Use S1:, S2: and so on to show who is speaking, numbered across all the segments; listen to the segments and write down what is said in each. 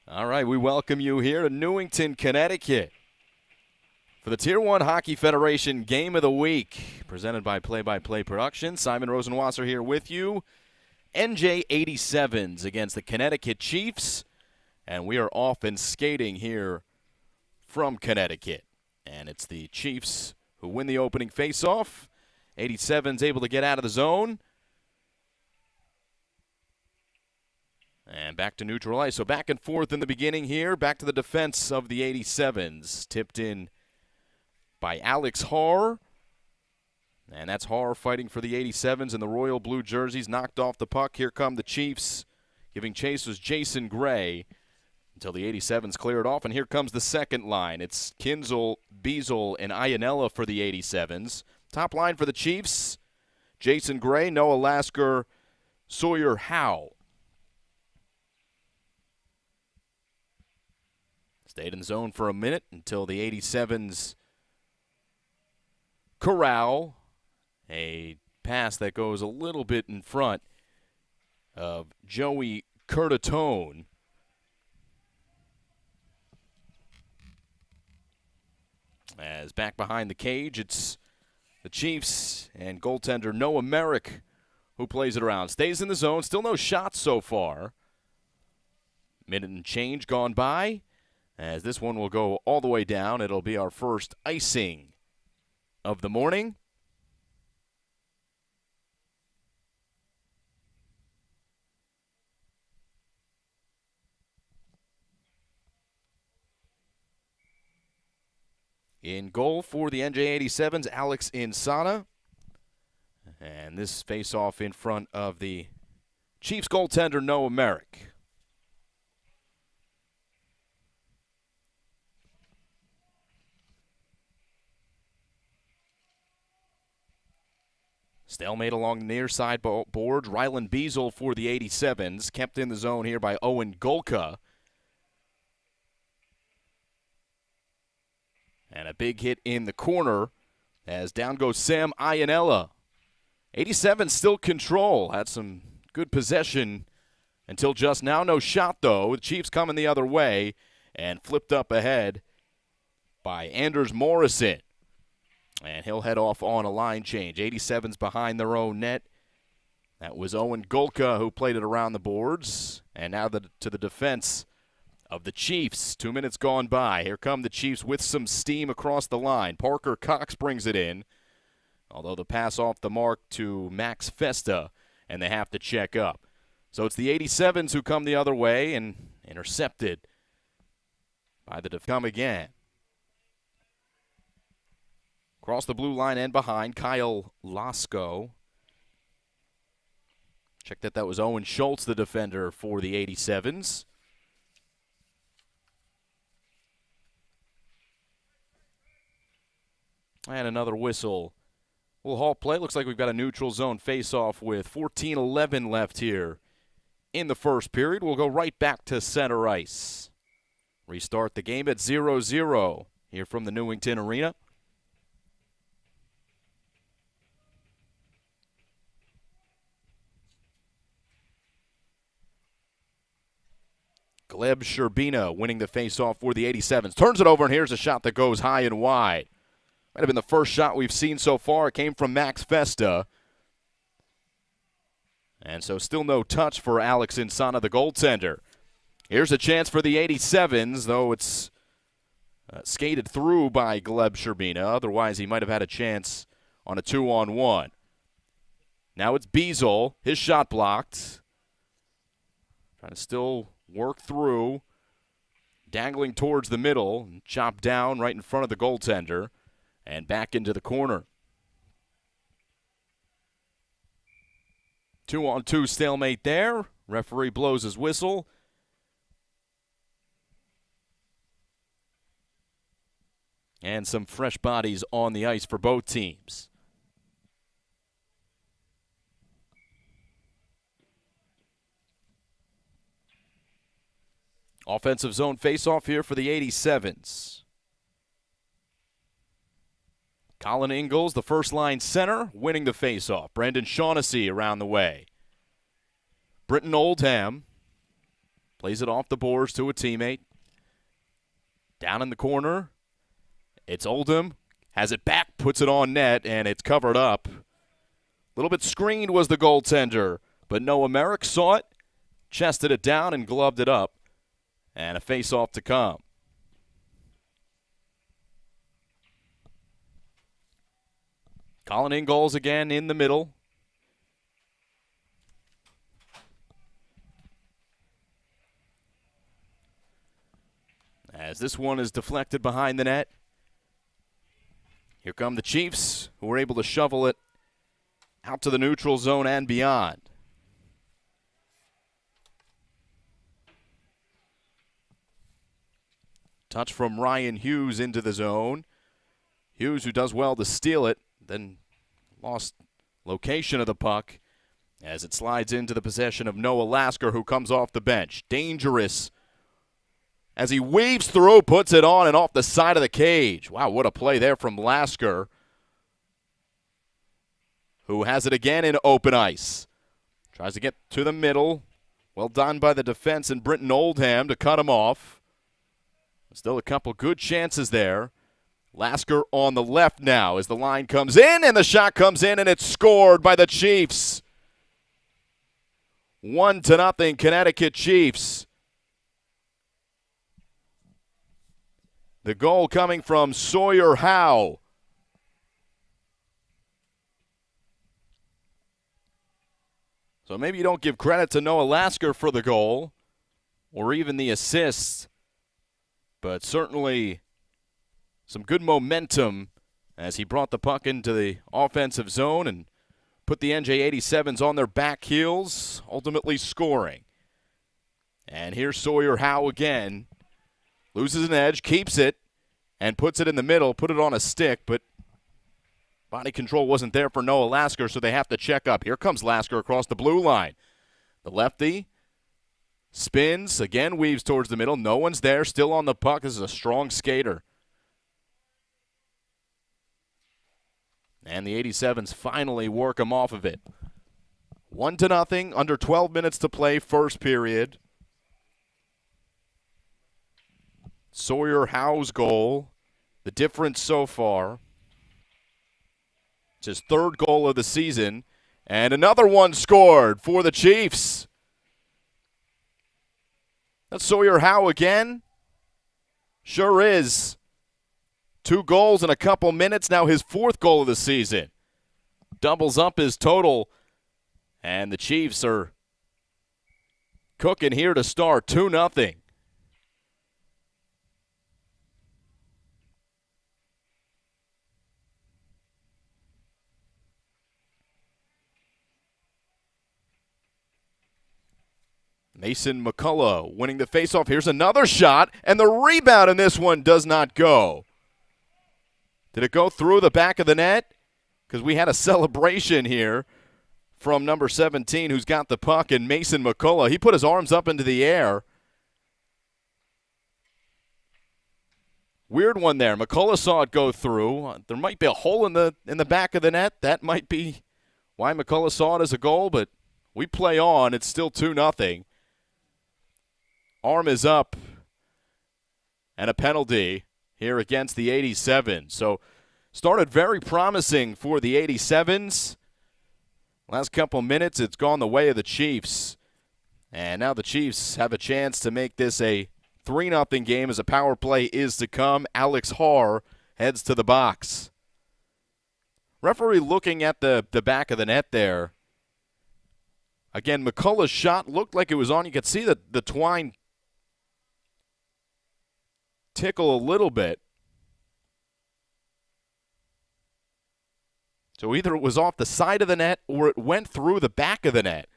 S1: All right, we welcome you here to Newington, Connecticut for the Tier 1 Hockey Federation Game of the Week, presented by Play-by-Play Production. Simon Rosenwasser here with you. NJ87's against the Connecticut Chiefs, and we are off and skating here from Connecticut. And it's the Chiefs who win the opening faceoff. 87's able to get out of the zone. And back to neutral ice. So back and forth in the beginning here. Back to the defense of the 87's. Tipped in by Alex Haar. And that's Haar fighting for the 87's in the royal blue jerseys. Knocked off the puck. Here come the Chiefs. Giving chase was Jason Gray until the 87's clear it off. And here comes the second line. It's Kinzel, Beazle, and Iannella for the 87's. Top line for the Chiefs. Jason Gray, Noah Lasker, Sawyer Howe. Stayed in the zone for a minute until the 87's corral. A pass that goes a little bit in front of Joey Curtatone. As back behind the cage, it's the Chiefs and goaltender Noah Merrick who plays it around. Stays in the zone. Still no shots so far. Minute and change gone by. As this one will go all the way down. It'll be our first icing of the morning. In goal for the NJ87's, Alex Insana. And this face-off in front of the Chiefs goaltender Noah Merrick. Stalemate along the near side boards. Rylan Beazle for the 87's. Kept in the zone here by Owen Golka. And a big hit in the corner as down goes Sam Iannella. 87 still control. Had some good possession until just now. No shot, though. The Chiefs coming the other way and flipped up ahead by Anders Morrison. And he'll head off on a line change. 87's behind their own net. That was Owen Golka who played it around the boards. And now to the defense of the Chiefs. 2 minutes gone by. Here come the Chiefs with some steam across the line. Parker Cox brings it in. Although the pass off the mark to Max Festa, and they have to check up. So it's the 87's who come the other way and intercepted by the defense. Come again. Across the blue line and behind, Kyle Lasko. Check that was Owen Schultz, the defender for the 87's. And another whistle. We'll halt play. Looks like we've got a neutral zone face-off with 14:11 left here in the first period. We'll go right back to center ice. Restart the game at 0-0 here from the Newington Arena. Gleb Sherbina winning the face-off for the 87's. Turns it over, and here's a shot that goes high and wide. Might have been the first shot we've seen so far. It came from Max Festa. And so still no touch for Alex Insana, the goaltender. Here's a chance for the 87's, though it's skated through by Gleb Sherbina. Otherwise, he might have had a chance on a 2-on-1. Now it's Beazle. His shot blocked. Trying to still work through. Dangling towards the middle. And chopped down right in front of the goaltender. And back into the corner. 2-on-2 stalemate there. Referee blows his whistle. And some fresh bodies on the ice for both teams. Offensive zone faceoff here for the 87's. Colin Ingalls, the first-line center, winning the faceoff. Brendan Shaughnessy around the way. Britton Oldham Plays it off the boards to a teammate. Down in the corner. It's Oldham. Has it back, puts it on net, and it's covered up. A little bit screened was the goaltender, but Noah Merrick saw it, chested it down, and gloved it up. And a face-off to come. Calling in goals again in the middle. As this one is deflected behind the net. Here come the Chiefs, who were able to shovel it out to the neutral zone and beyond. Touch from Ryan Hughes into the zone. Hughes, who does well to steal it, then lost location of the puck as it slides into the possession of Noah Lasker, who comes off the bench. Dangerous as he weaves through, puts it on and off the side of the cage. Wow, what a play there from Lasker, who has it again in open ice. Tries to get to the middle. Well done by the defense and Britton Oldham to cut him off. Still a couple good chances there. Lasker on the left now as the line comes in, and the shot comes in, and it's scored by the Chiefs. 1-0 Connecticut Chiefs. The goal coming from Sawyer Howe. So maybe you don't give credit to Noah Lasker for the goal or even the assist, but certainly some good momentum as he brought the puck into the offensive zone and put the NJ87s on their back heels, ultimately scoring. And here's Sawyer Howe again. Loses an edge, keeps it, and puts it in the middle, put it on a stick, but body control wasn't there for Noah Lasker, so they have to check up. Here comes Lasker across the blue line. The lefty spins, again weaves towards the middle. No one's there, still on the puck. This is a strong skater. And the 87s finally work him off of it. 1-0, under 12 minutes to play, first period. Sawyer Howe's goal, the difference so far. It's his third goal of the season. And another one scored for the Chiefs. That's Sawyer Howe again. Sure is. 2 goals in a couple minutes. Now his 4th goal of the season. Doubles up his total. And the Chiefs are cooking here to start 2-0. Mason McCullough winning the faceoff. Here's another shot, and the rebound in this one does not go. Did it go through the back of the net? Because we had a celebration here from number 17 who's got the puck, and Mason McCullough. He put his arms up into the air. Weird one there. McCullough saw it go through. There might be a hole in the back of the net. That might be why McCullough saw it as a goal, but we play on. It's still 2-0. Arm is up, and a penalty here against the 87s. So started very promising for the 87s. Last couple minutes, it's gone the way of the Chiefs. And now the Chiefs have a chance to make this a 3-0 game as a power play is to come. Alex Haar heads to the box. Referee looking at the back of the net there. Again, McCullough's shot looked like it was on. You could see the twine tickle a little bit. So either it was off the side of the net or it went through the back of the net.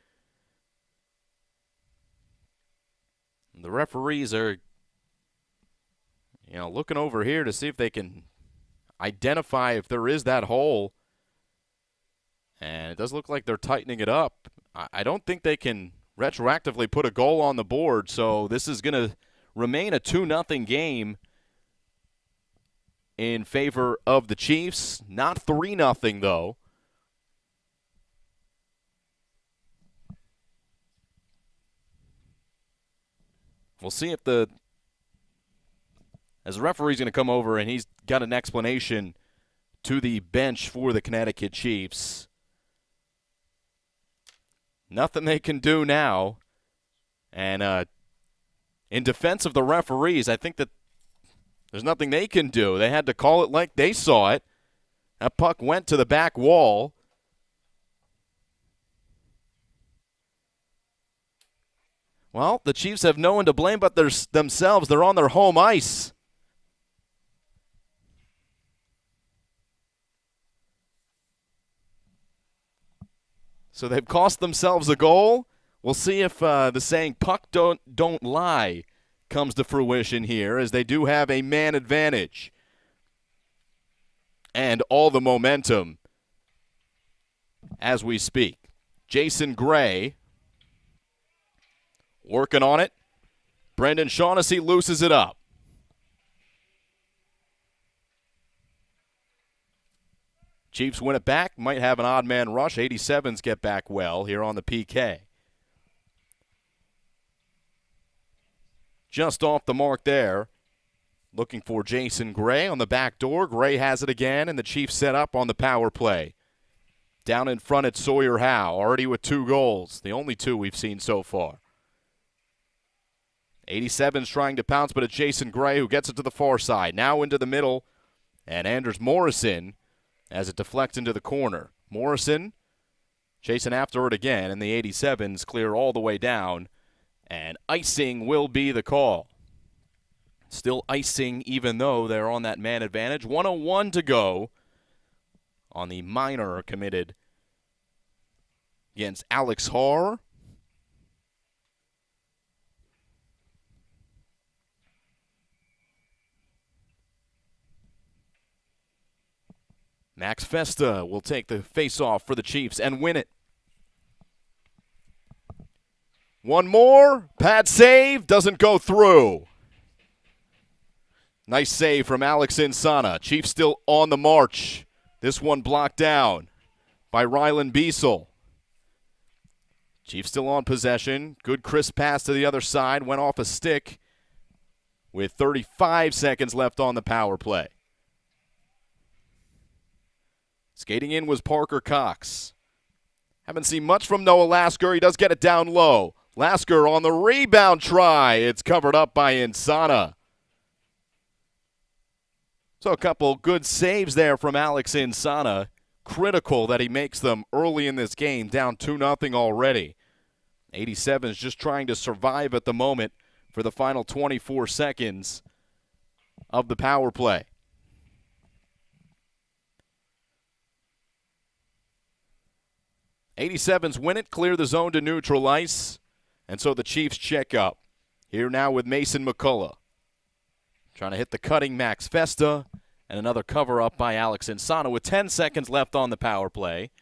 S1: And the referees are, looking over here to see if they can identify if there is that hole. And it does look like they're tightening it up. I don't think they can retroactively put a goal on the board, so this is going to remain a 2-0 game in favor of the Chiefs. Not 3-0, though. We'll see if the referee's going to come over and he's got an explanation to the bench for the Connecticut Chiefs. Nothing they can do now. And in defense of the referees, I think that there's nothing they can do. They had to call it like they saw it. That puck went to the back wall. Well, the Chiefs have no one to blame but themselves. They're on their home ice. So they've cost themselves a goal. We'll see if the saying "puck don't lie" comes to fruition here, as they do have a man advantage and all the momentum as we speak. Jason Gray working on it. Brendan Shaughnessy looses it up. Chiefs win it back. Might have an odd man rush. 87's get back well here on the PK. Just off the mark there. Looking for Jason Gray on the back door. Gray has it again, and the Chiefs set up on the power play. Down in front at Sawyer Howe, already with 2 goals. The only 2 we've seen so far. 87's trying to pounce, but it's Jason Gray who gets it to the far side. Now into the middle, and Anders Morrison as it deflects into the corner. Morrison chasing after it again, and the 87's clear all the way down, and icing will be the call. Still icing even though they're on that man advantage. 1:01 to go on the minor committed against Alex Haar. Max Festa will take the face-off for the Chiefs and win it. One more. Pad save. Doesn't go through. Nice save from Alex Insana. Chiefs still on the march. This one blocked down by Rylan Biesel. Chiefs still on possession. Good crisp pass to the other side. Went off a stick with 35 seconds left on the power play. Skating in was Parker Cox. Haven't seen much from Noah Lasker. He does get it down low. Lasker on the rebound try. It's covered up by Insana. So a couple good saves there from Alex Insana. Critical that he makes them early in this game, down 2-0 already. 87's just trying to survive at the moment for the final 24 seconds of the power play. '87's win it, clear the zone to neutral ice, and so the Chiefs check up. Here now with Mason McCullough. Trying to hit the cutting Max Festa, and another cover-up by Alex Insana with 10 seconds left on the power play.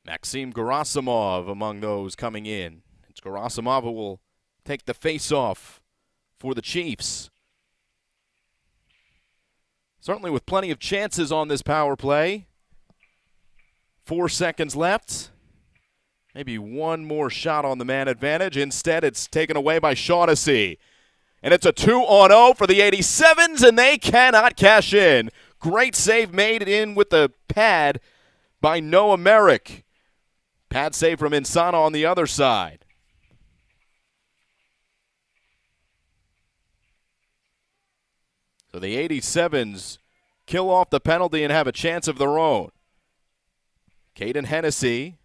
S1: Maxim Gerasimov among those coming in. It's Gerasimov who will take the face-off for the Chiefs. Certainly with plenty of chances on this power play. 4 seconds left. Maybe one more shot on the man advantage. Instead, it's taken away by Shaughnessy. And it's a 2-0 for the 87's, and they cannot cash in. Great save made in with the pad by Noah Merrick. Pad save from Insana on the other side. So the 87's kill off the penalty and have a chance of their own. Caden Hennessy.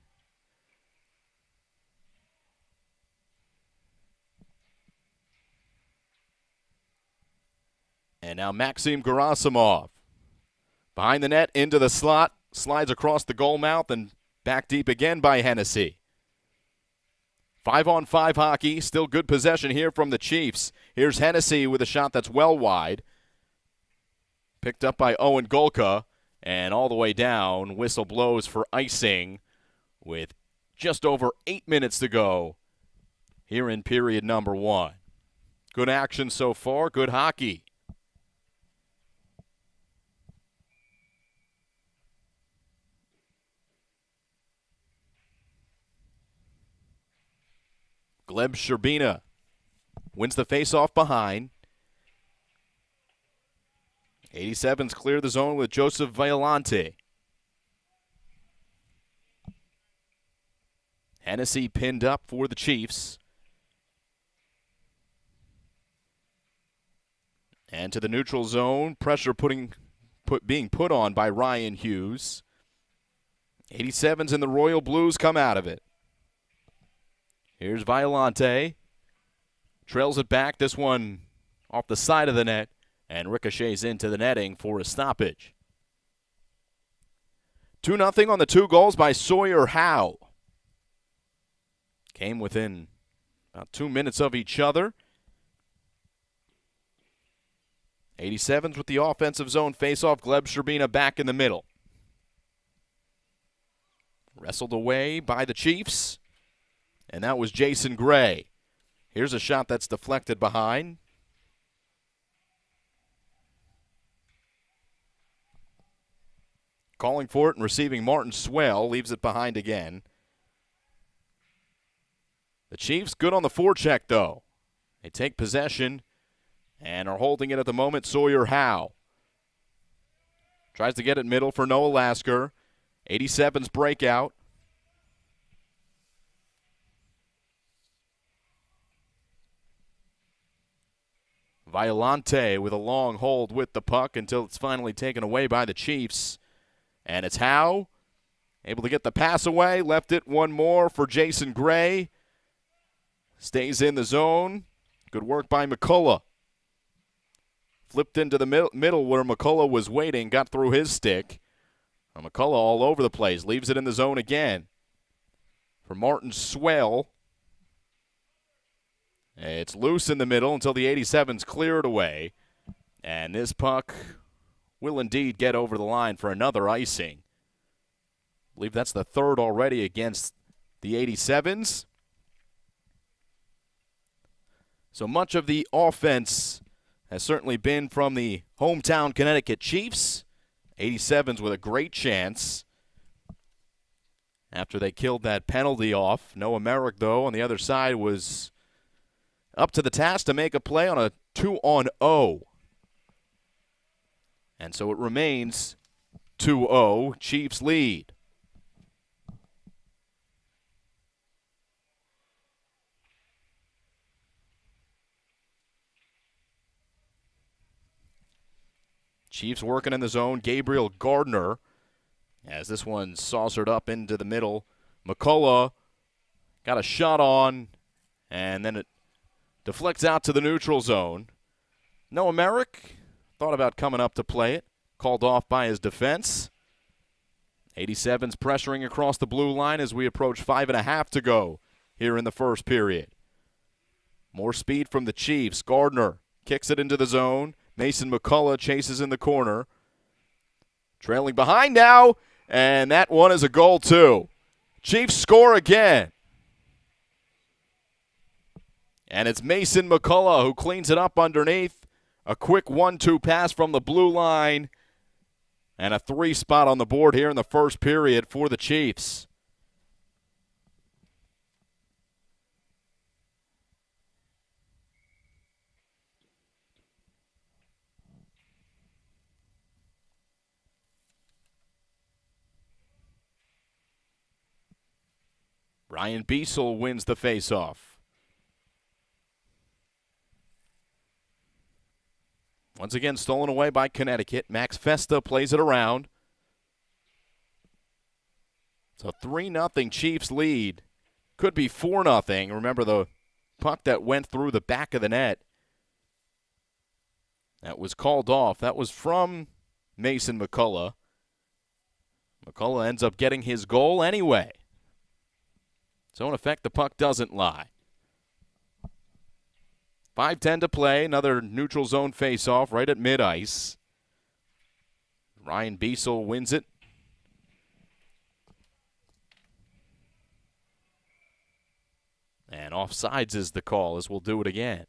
S1: And now Maxim Gerasimov. Behind the net, into the slot, slides across the goal mouth and back deep again by Hennessy. 5-on-5 hockey, still good possession here from the Chiefs. Here's Hennessy with a shot that's well wide. Picked up by Owen Golka, and all the way down, whistle blows for icing with just over 8 minutes to go here in period number 1. Good action so far, good hockey. Gleb Sherbina wins the faceoff behind. 87's clear the zone with Joseph Violante. Hennessy pinned up for the Chiefs. And to the neutral zone, pressure being put on by Ryan Hughes. 87's and the Royal Blues come out of it. Here's Violante. Trails it back, this one off the side of the net, and ricochets into the netting for a stoppage. 2-0 on the 2 goals by Sawyer Howe. Came within about 2 minutes of each other. 87's with the offensive zone faceoff. Gleb Sherbina back in the middle. Wrestled away by the Chiefs, and that was Jason Gray. Here's a shot that's deflected behind. Calling for it and receiving Martin Swell, leaves it behind again. The Chiefs good on the forecheck, though. They take possession and are holding it at the moment. Sawyer Howe tries to get it middle for Noah Lasker. 87's breakout. Violante with a long hold with the puck until it's finally taken away by the Chiefs. And it's Howe able to get the pass away. Left it one more for Jason Gray. Stays in the zone. Good work by McCullough. Flipped into the middle where McCullough was waiting. Got through his stick. McCullough all over the place. Leaves it in the zone again for Martin Swell. It's loose in the middle until the 87's cleared away. And this puck will indeed get over the line for another icing. I believe that's the third already against the 87's. So much of the offense has certainly been from the hometown Connecticut Chiefs. 87's with a great chance after they killed that penalty off. Noah Merrick, though, on the other side was up to the task to make a play on a 2-on-0. And so it remains 2-0, Chiefs lead. Chiefs working in the zone. Gabriel Gardner, as this one saucered up into the middle. McCullough got a shot on, and then it deflects out to the neutral zone. Noah Merrick thought about coming up to play it. Called off by his defense. 87's pressuring across the blue line as we approach 5.5 to go here in the first period. More speed from the Chiefs. Gardner kicks it into the zone. Mason McCullough chases in the corner. Trailing behind now, and that one is a goal too. Chiefs score again. And it's Mason McCullough who cleans it up underneath. A quick 1-2 pass from the blue line. And a 3 spot on the board here in the first period for the Chiefs. Ryan Biesel wins the faceoff. Once again, stolen away by Connecticut. Max Festa plays it around. So 3-0 Chiefs lead. Could be 4-0. Remember the puck that went through the back of the net. That was called off. That was from Mason McCullough. McCullough ends up getting his goal anyway. So in effect, the puck doesn't lie. 5:10 to play. Another neutral zone faceoff right at mid-ice. Ryan Biesel wins it. And offsides is the call, as we'll do it again.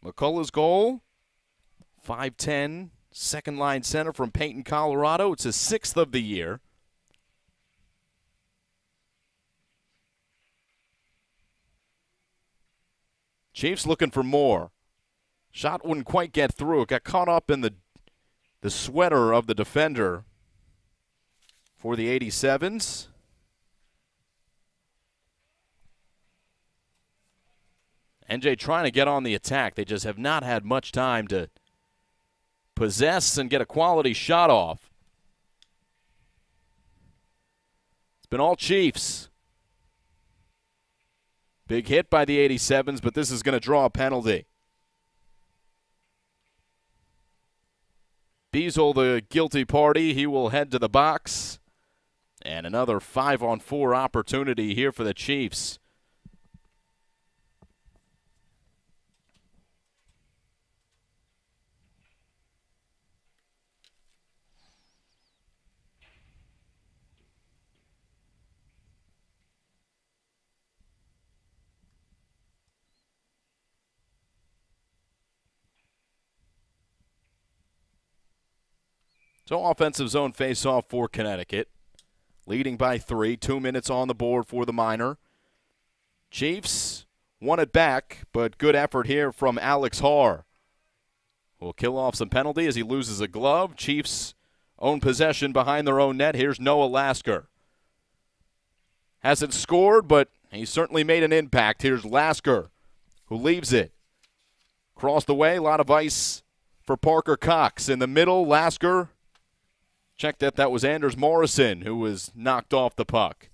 S1: McCullough's goal. 5:10 Second line center from Peyton, Colorado. It's his 6th of the year. Chiefs looking for more. Shot wouldn't quite get through. It got caught up in the sweater of the defender for the 87's. NJ trying to get on the attack. They just have not had much time to possess and get a quality shot off. It's been all Chiefs. Big hit by the 87's, but this is going to draw a penalty. Beazle, the guilty party, he will head to the box. And another 5-on-4 opportunity here for the Chiefs. So offensive zone face-off for Connecticut. Leading by 3, 2 minutes on the board for the Miner. Chiefs won it back, but good effort here from Alex Haar. Will kill off some penalty as he loses a glove. Chiefs own possession behind their own net. Here's Noah Lasker. Hasn't scored, but he certainly made an impact. Here's Lasker, who leaves it. Across the way, a lot of ice for Parker Cox. In the middle, Lasker. Check that was Anders Morrison who was knocked off the puck.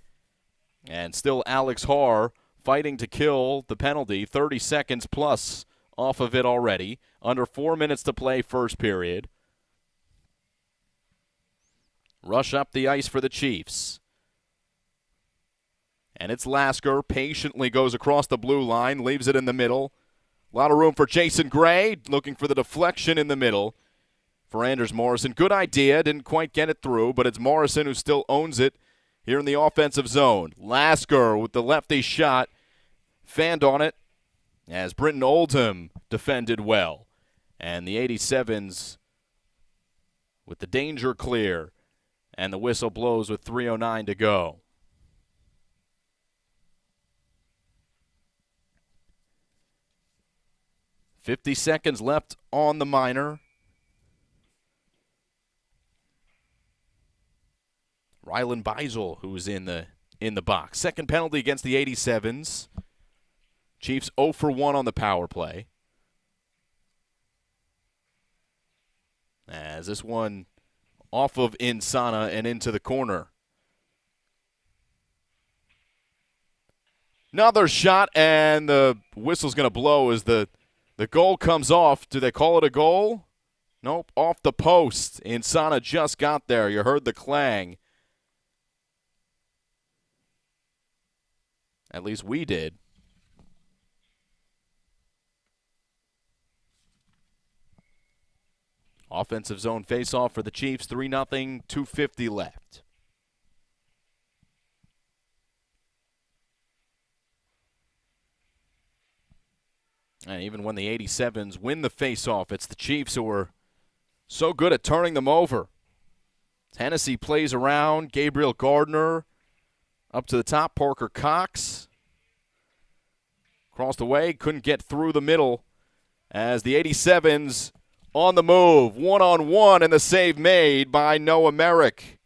S1: And still Alex Haar fighting to kill the penalty. 30 seconds plus off of it already. Under 4 minutes to play first period. Rush up the ice for the Chiefs. And it's Lasker. Patiently goes across the blue line. Leaves it in the middle. A lot of room for Jason Gray. Looking for the deflection in the middle. For Anders Morrison. Good idea. Didn't quite get it through, but it's Morrison who still owns it here in the offensive zone. Lasker with the lefty shot. Fanned on it as Britton Oldham defended well. And the 87's with the danger clear. And the whistle blows with 3:09 to go. .50 seconds left on the Miner. Rylan Beizle, who's in the box. Second penalty against the 87's. Chiefs 0 for 1 on the power play. As this one off of Insana and into the corner. Another shot, and the whistle's going to blow as the goal comes off. Do they call it a goal? Nope, off the post. Insana just got there. You heard the clang. At least we did. Offensive zone face-off for the Chiefs. 3-0, 2:50 left. And even when the 87's win the face-off, it's the Chiefs who are so good at turning them over. Tennessee plays around. Gabriel Gardner up to the top. Parker Cox. Crossed away. Couldn't get through the middle as the 87's on the move. 1-on-1 and the save made by Noah Merrick.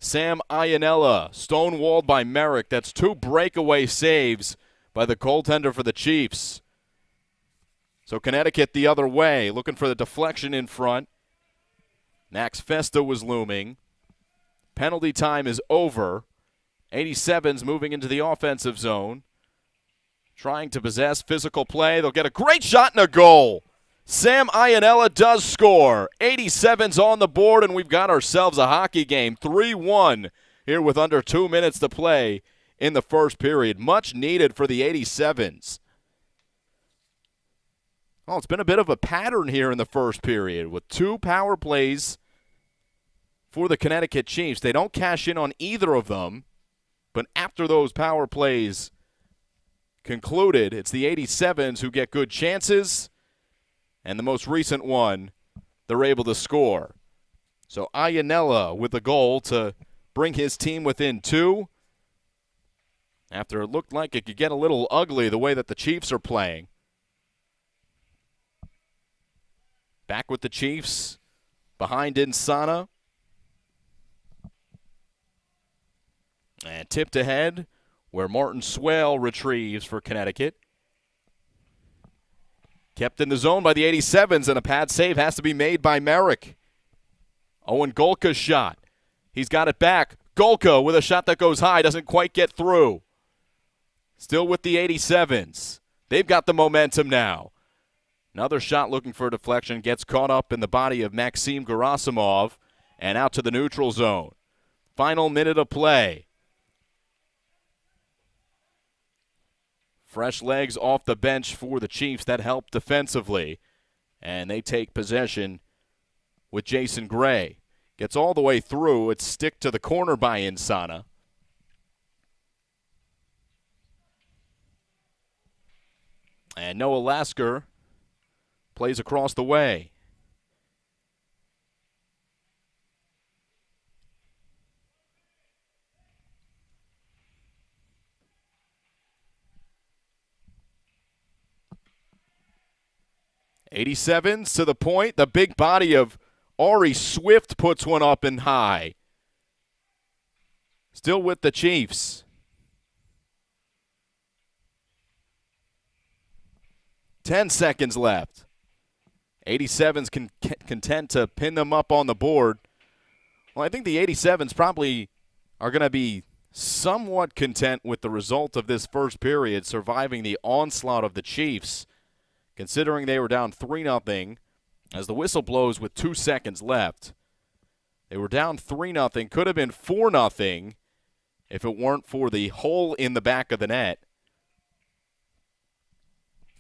S1: Sam Iannella stonewalled by Merrick. That's 2 breakaway saves by the goaltender for the Chiefs. So Connecticut the other way, looking for the deflection in front. Max Festa was looming. Penalty time is over. 87's moving into the offensive zone. Trying to possess physical play. They'll get a great shot and a goal. Sam Iannella does score. 87's on the board, and we've got ourselves a hockey game. 3-1 here with under 2 minutes to play in the first period. Much needed for the 87's. Oh, it's been a bit of a pattern here in the first period with 2 power plays for the Connecticut Chiefs. They don't cash in on either of them, but after those power plays concluded, it's the 87's who get good chances, and the most recent one they're able to score. So Iannella with the goal to bring his team within 2. After it looked like it could get a little ugly the way that the Chiefs are playing. Back with the Chiefs, behind Insana. And tipped ahead where Martin Swale retrieves for Connecticut. Kept in the zone by the 87's, and a pad save has to be made by Merrick. Owen Golka's shot. He's got it back. Golka with a shot that goes high, doesn't quite get through. Still with the 87's. They've got the momentum now. Another shot looking for a deflection. Gets caught up in the body of Maxim Gerasimov and out to the neutral zone. Final minute of play. Fresh legs off the bench for the Chiefs that help defensively. And they take possession with Jason Gray. Gets all the way through. It's stick to the corner by Insana. And Noah Lasker plays across the way. '87's to the point. The big body of Ari Swift puts one up and high. Still with the Chiefs. 10 seconds left. 87's content to pin them up on the board. Well, I think the 87's probably are going to be somewhat content with the result of this first period, surviving the onslaught of the Chiefs, considering they were down 3-0 as the whistle blows with 2 seconds left. They were down 3-0, could have been 4-0 if it weren't for the hole in the back of the net.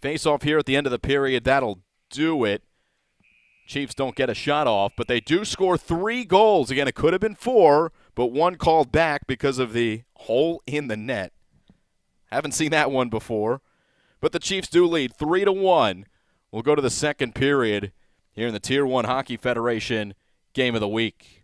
S1: Face-off here at the end of the period, that'll do it. Chiefs don't get a shot off, but they do score 3 goals. Again, it could have been 4, but 1 called back because of the hole in the net. Haven't seen that one before. But the Chiefs do lead 3-1. We'll go to the second period here in the Tier 1 Hockey Federation Game of the Week.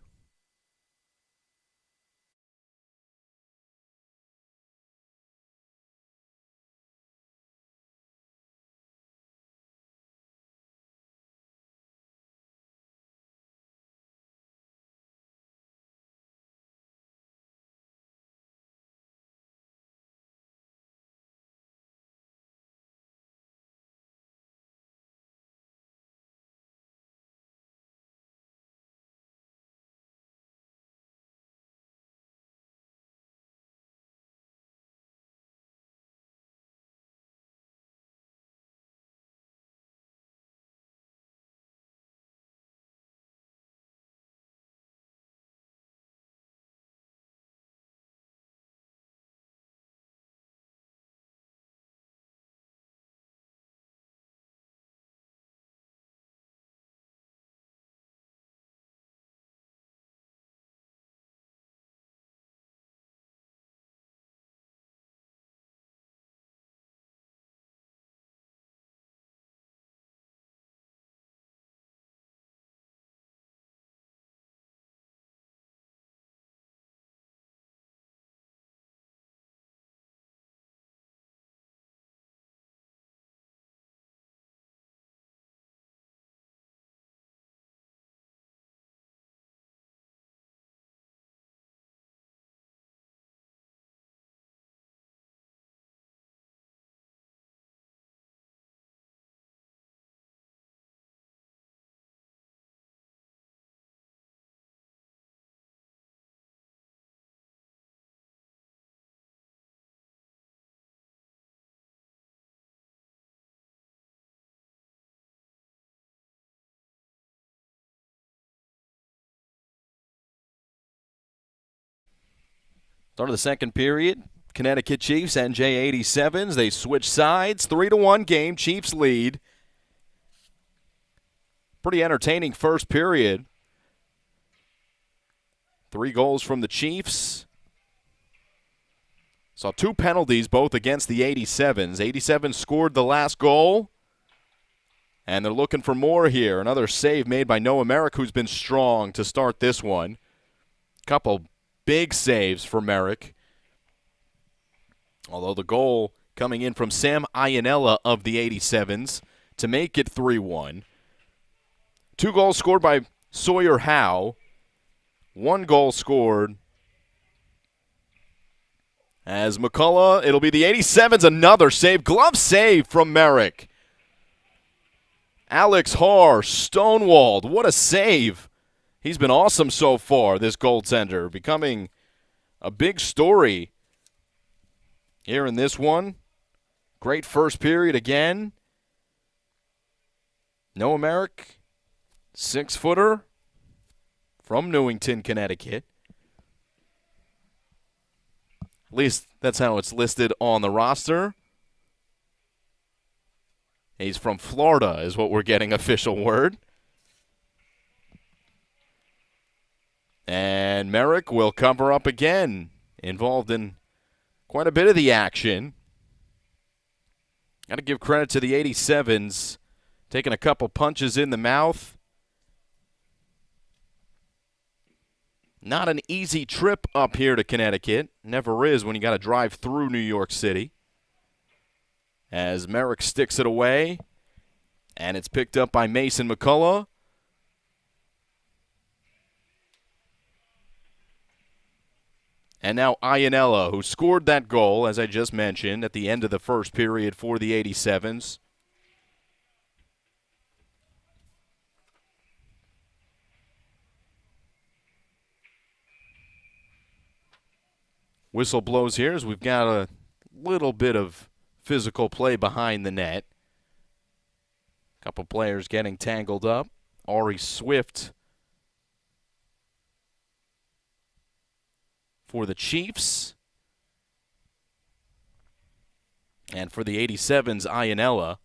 S1: Start of the second period, Connecticut Chiefs and J87's. They switch sides, 3-1 game, Chiefs lead. Pretty entertaining first period. 3 goals from the Chiefs. Saw 2 penalties, both against the 87's. 87 scored the last goal. And they're looking for more here. Another save made by Noah Merrick, who's been strong to start this one. Couple big saves for Merrick. Although the goal coming in from Sam Iannella of the 87's to make it 3-1. 2 goals scored by Sawyer Howe. 1 goal scored as McCullough. It'll be the 87's, another save. Glove save from Merrick. Alex Haar, stonewalled. What a save. He's been awesome so far, this goaltender, becoming a big story here in this one. Great first period again. Noah Merrick, 6-footer from Newington, Connecticut. At least that's how it's listed on the roster. He's from Florida is what we're getting official word. And Merrick will cover up again, involved in quite a bit of the action. Got to give credit to the 87's, taking a couple punches in the mouth. Not an easy trip up here to Connecticut. Never is when you got to drive through New York City. As Merrick sticks it away, and it's picked up by Mason McCullough. And now Iannella, who scored that goal, as I just mentioned, at the end of the first period for the 87's. Whistle blows here as we've got a little bit of physical play behind the net. A couple players getting tangled up. Ari Swift for the Chiefs. And for the 87's, Iannella.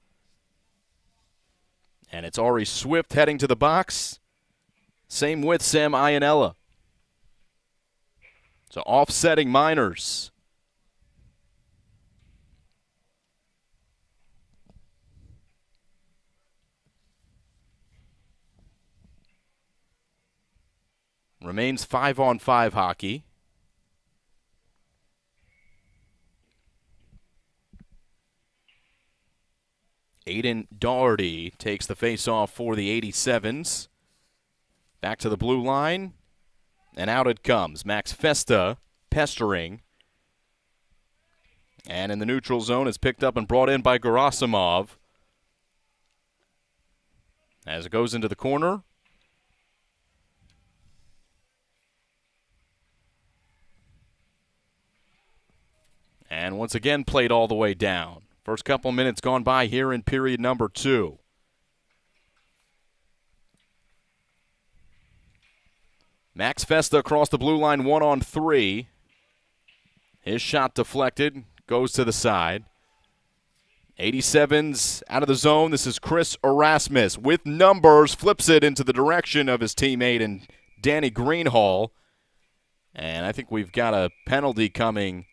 S1: And it's Ari Swift heading to the box. Same with Sam Iannella. So offsetting minors. Remains 5-on-5 hockey. Aiden Doherty takes the face-off for the 87's. Back to the blue line. And out it comes. Max Festa pestering. And in the neutral zone, it's picked up and brought in by Gerasimov. As it goes into the corner. And once again, played all the way down. First couple minutes gone by here in period number 2. Max Festa across the blue line, 1-on-3. His shot deflected, goes to the side. 87's out of the zone. This is Chris Erasmus with numbers, flips it into the direction of his teammate and Danny Greenhall. And I think we've got a penalty coming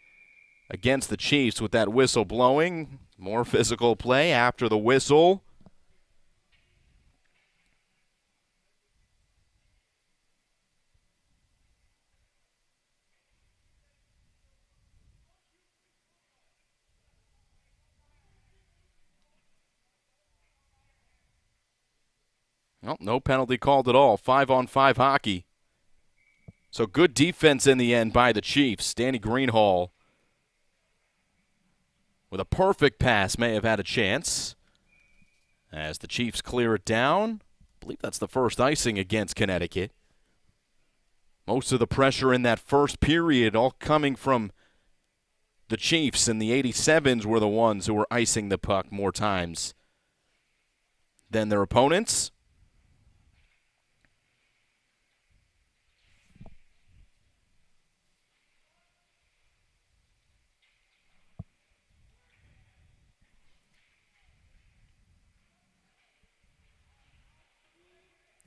S1: against the Chiefs with that whistle blowing. More physical play after the whistle. Well, no penalty called at all. 5-on-5 hockey. So good defense in the end by the Chiefs. Danny Greenhall with a perfect pass may have had a chance. As the Chiefs clear it down. I believe that's the first icing against Connecticut. Most of the pressure in that first period all coming from the Chiefs, and the 87's were the ones who were icing the puck more times than their opponents.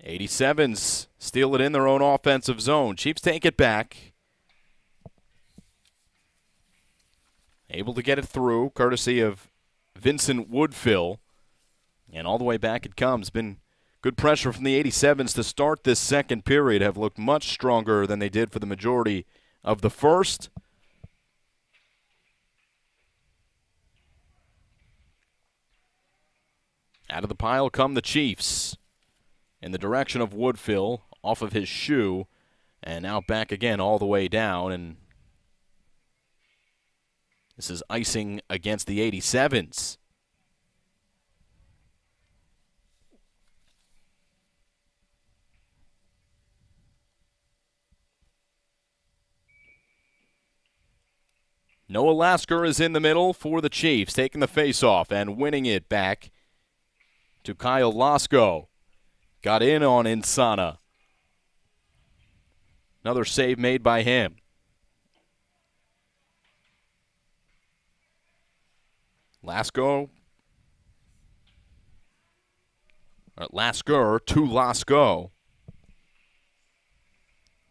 S1: '87's steal it in their own offensive zone. Chiefs take it back. Able to get it through, courtesy of Vincent Woodfill. And all the way back it comes. Been good pressure from the 87's to start this second period. Have looked much stronger than they did for the majority of the first. Out of the pile come the Chiefs. In the direction of Woodfill, off of his shoe, and now back again all the way down. And this is icing against the 87's. Noah Lasker is in the middle for the Chiefs, taking the face-off and winning it back to Kyle Lasko. Got in on Insana. Another save made by him. Lasker to Lasko.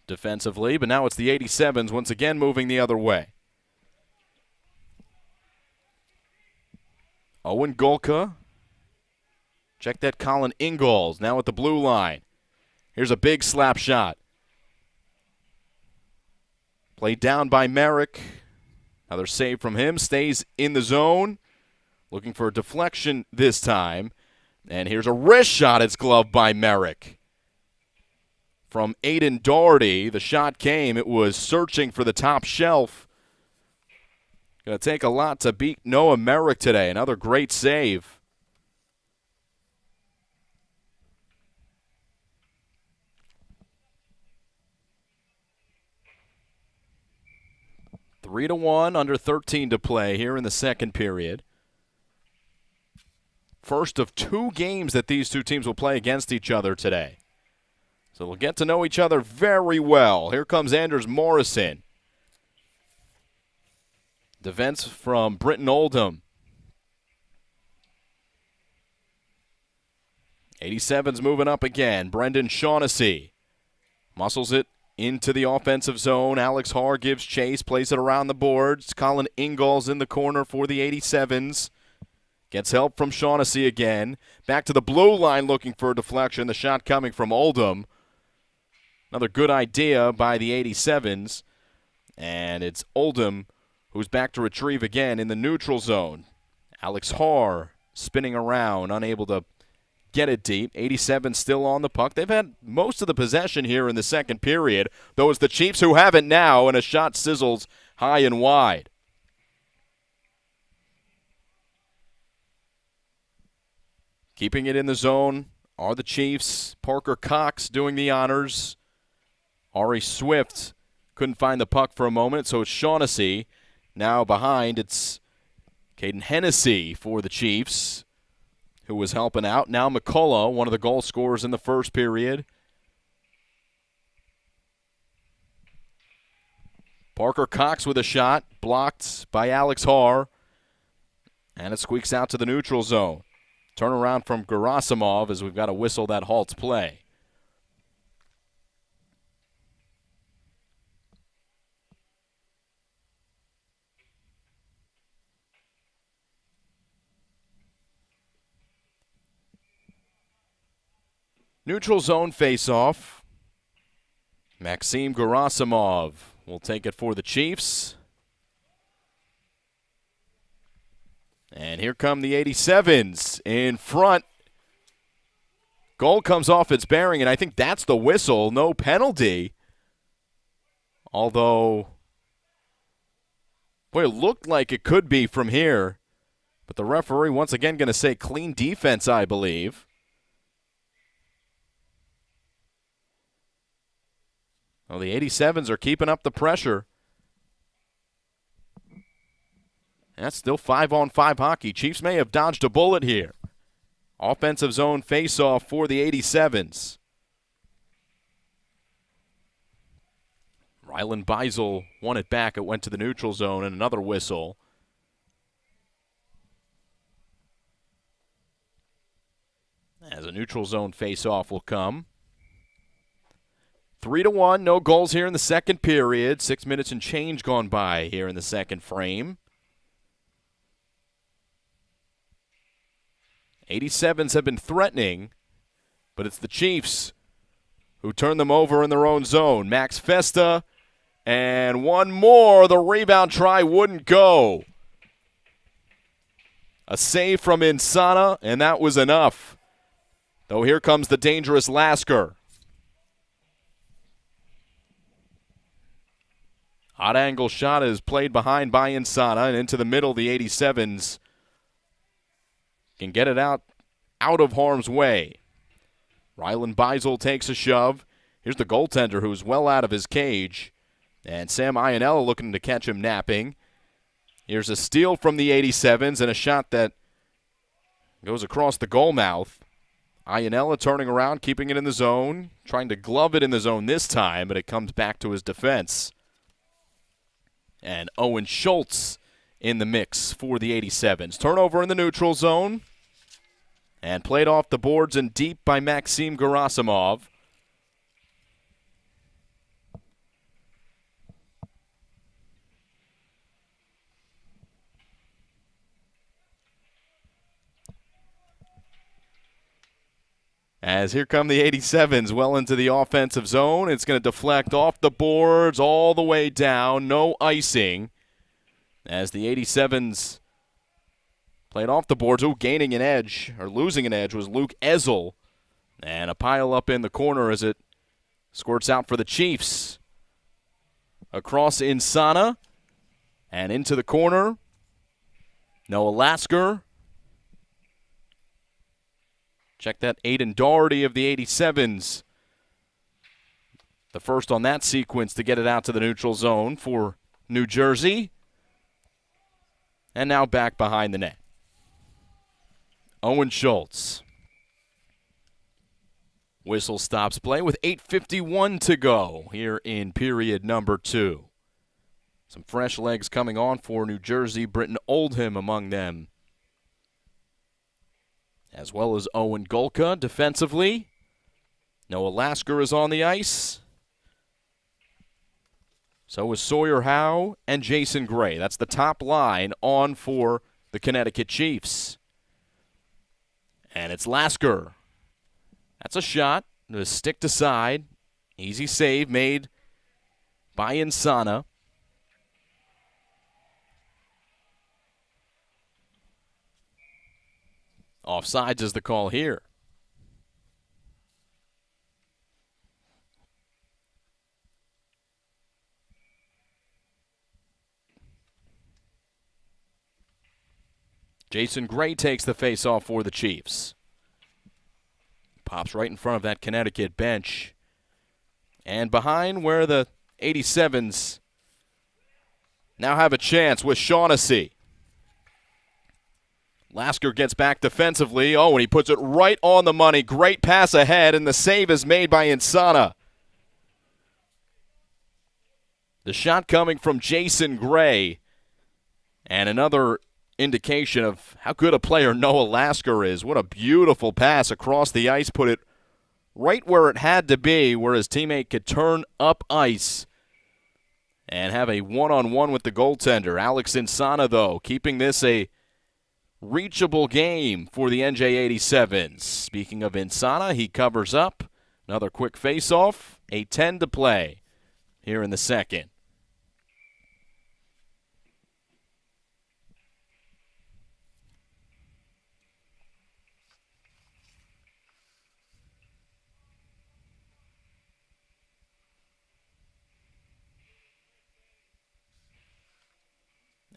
S1: Defensively, but now it's the 87's once again moving the other way. Owen Golka. Check that Colin Ingalls now at the blue line. Here's a big slap shot. Played down by Merrick. Another save from him. Stays in the zone. Looking for a deflection this time. And here's a wrist shot. It's gloved by Merrick. From Aiden Doherty, the shot came. It was searching for the top shelf. Going to take a lot to beat Noah Merrick today. Another great save. Three to one, under 13 to play here in the second period. First of two games that these two teams will play against each other today. So we'll get to know each other very well. Here comes Anders Morrison. Defense from Britton Oldham. 87's moving up again. Brendan Shaughnessy muscles it into the offensive zone. Alex Haar gives chase, plays it around the boards. Colin Ingalls in the corner for the 87's. Gets help from Shaughnessy again. Back to the blue line looking for a deflection. The shot coming from Oldham. Another good idea by the 87's. And it's Oldham who's back to retrieve again in the neutral zone. Alex Haar spinning around, unable to get it deep. 87 still on the puck. They've had most of the possession here in the second period, though it's the Chiefs who have it now, and a shot sizzles high and wide. Keeping it in the zone are the Chiefs. Parker Cox doing the honors. Ari Swift couldn't find the puck for a moment, so it's Shaughnessy. Now behind, it's Caden Hennessy for the Chiefs, who was helping out. Now McCullough, one of the goal scorers in the first period. Parker Cox with a shot, blocked by Alex Haar. And it squeaks out to the neutral zone. Turnaround from Gerasimov as we've got to whistle that halts play. Neutral zone face-off. Maxim Gerasimov will take it for the Chiefs. And here come the 87's in front. Goal comes off its bearing, and I think that's the whistle. No penalty. Although, boy, it looked like it could be from here. But the referee once again going to say clean defense, I believe. Well, the 87's are keeping up the pressure. That's still 5-on-5 hockey. Chiefs may have dodged a bullet here. Offensive zone face-off for the 87's. Rylan Beisel won it back. It went to the neutral zone and another whistle. As a neutral zone face-off will come. 3-1, no goals here in the second period. 6 minutes and change gone by here in the second frame. 87's have been threatening, but it's the Chiefs who turn them over in their own zone. Max Festa, and one more. The rebound try wouldn't go. A save from Insana, and that was enough. Though here comes the dangerous Lasker. Hot angle shot is played behind by Insana and into the middle. The 87's can get it out of harm's way. Rylan Beisel takes a shove. Here's the goaltender who's well out of his cage. And Sam Ionella looking to catch him napping. Here's a steal from the 87's and a shot that goes across the goal mouth. Ionella turning around, keeping it in the zone, trying to glove it in the zone this time, but it comes back to his defense. And Owen Schultz in the mix for the 87's. Turnover in the neutral zone. And played off the boards and deep by Maxim Gerasimov. As here come the 87's well into the offensive zone. It's going to deflect off the boards all the way down. No icing. As the 87's played off the boards. Gaining an edge, or losing an edge, was Luke Ezel. And a pile up in the corner as it squirts out for the Chiefs. Across Insana and into the corner. Noah Lasker. Check that Aiden Doherty of the 87's. The first on that sequence to get it out to the neutral zone for New Jersey. And now back behind the net. Owen Schultz. Whistle stops play with 8:51 to go here in period number 2. Some fresh legs coming on for New Jersey. Britton Oldham among them, as well as Owen Golka defensively. Noah Lasker is on the ice. So is Sawyer Howe and Jason Gray. That's the top line on for the Connecticut Chiefs. And it's Lasker. That's a shot. The stick to side. Easy save made by Insana. Offsides is the call here. Jason Gray takes the face-off for the Chiefs. Pops right in front of that Connecticut bench. And behind where the 87's now have a chance with Shaughnessy. Lasker gets back defensively. Oh, and he puts it right on the money. Great pass ahead, and the save is made by Insana. The shot coming from Jason Gray. And another indication of how good a player Noah Lasker is. What a beautiful pass across the ice. Put it right where it had to be, where his teammate could turn up ice and have a one-on-one with the goaltender. Alex Insana, though, keeping this a reachable game for the NJ87s. Speaking of Insana, he covers up. Another quick face-off. 8:10 to play here in the second.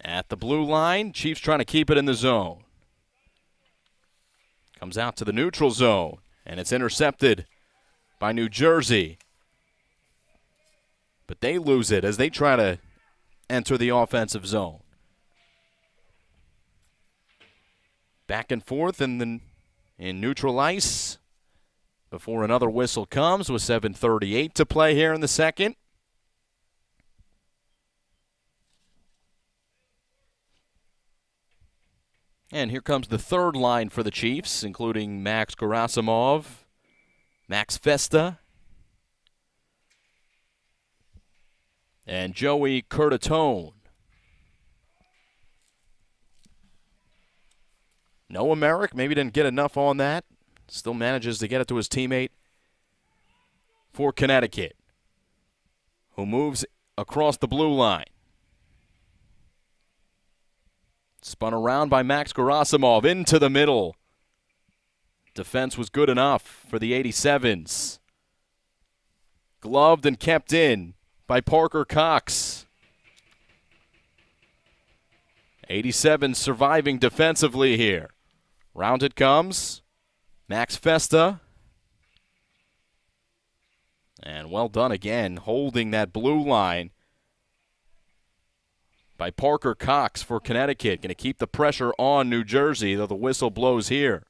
S1: At the blue line, Chiefs trying to keep it in the zone. Comes out to the neutral zone, and it's intercepted by New Jersey. But they lose it as they try to enter the offensive zone. Back and forth in neutral ice before another whistle comes with 7:38 to play here in the second. And here comes the third line for the Chiefs, including Max Gerasimov, Max Festa, and Joey Curtatone. Noah Merrick maybe didn't get enough on that. Still manages to get it to his teammate for Connecticut, who moves across the blue line. Spun around by Max Gerasimov into the middle. Defense was good enough for the 87's. Gloved and kept in by Parker Cox. 87 surviving defensively here. Round it comes. Max Festa. And well done again, holding that blue line by Parker Cox for Connecticut. Going to keep the pressure on New Jersey, though the whistle blows here.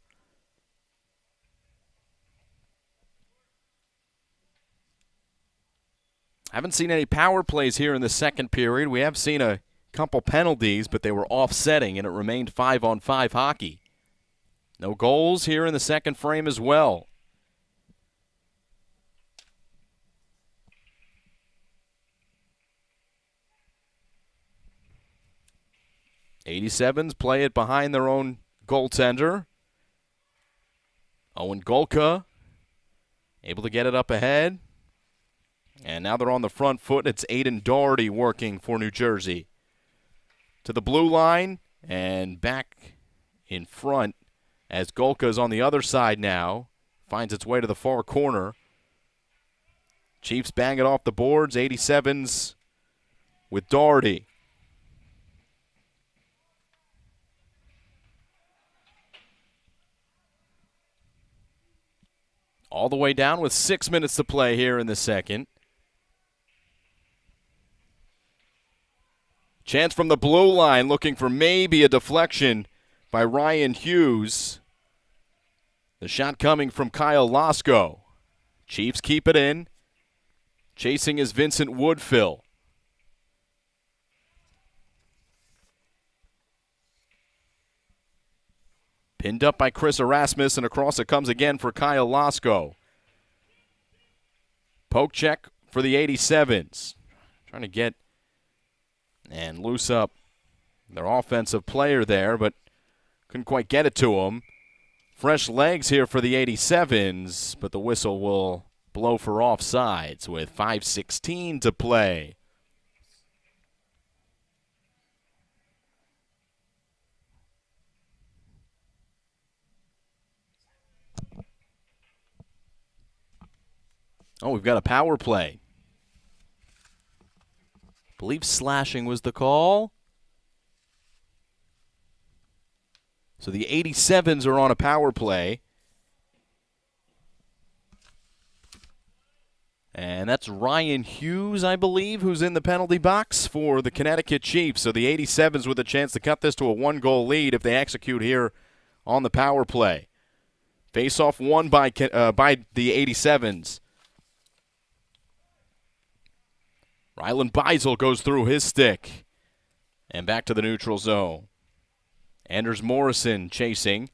S1: Haven't seen any power plays here in the second period. We have seen a couple penalties, but they were offsetting, and it remained 5-on-5 hockey. No goals here in the second frame as well. '87's play it behind their own goaltender. Owen Golka able to get it up ahead. And now they're on the front foot. It's Aiden Doherty working for New Jersey. To the blue line and back in front as Golka's on the other side now. Finds its way to the far corner. Chiefs bang it off the boards. 87's with Doherty. All the way down with 6 minutes to play here in the second. Chance from the blue line, looking for maybe a deflection by Ryan Hughes. The shot coming from Kyle Lasko. Chiefs keep it in. Chasing is Vincent Woodfill. Pinned up by Chris Erasmus, and across it comes again for Kyle Lasko. Poke check for the 87's. Trying to get and loose up their offensive player there, but couldn't quite get it to him. Fresh legs here for the 87's, but the whistle will blow for offsides with 5:16 to play. Oh, we've got a power play. I believe slashing was the call. So the 87's are on a power play. And that's Ryan Hughes, I believe, who's in the penalty box for the Connecticut Chiefs. So the 87's with a chance to cut this to a one-goal lead if they execute here on the power play. Face-off won by the 87's. Rylan Beisel goes through his stick and back to the neutral zone. Anders Morrison chasing.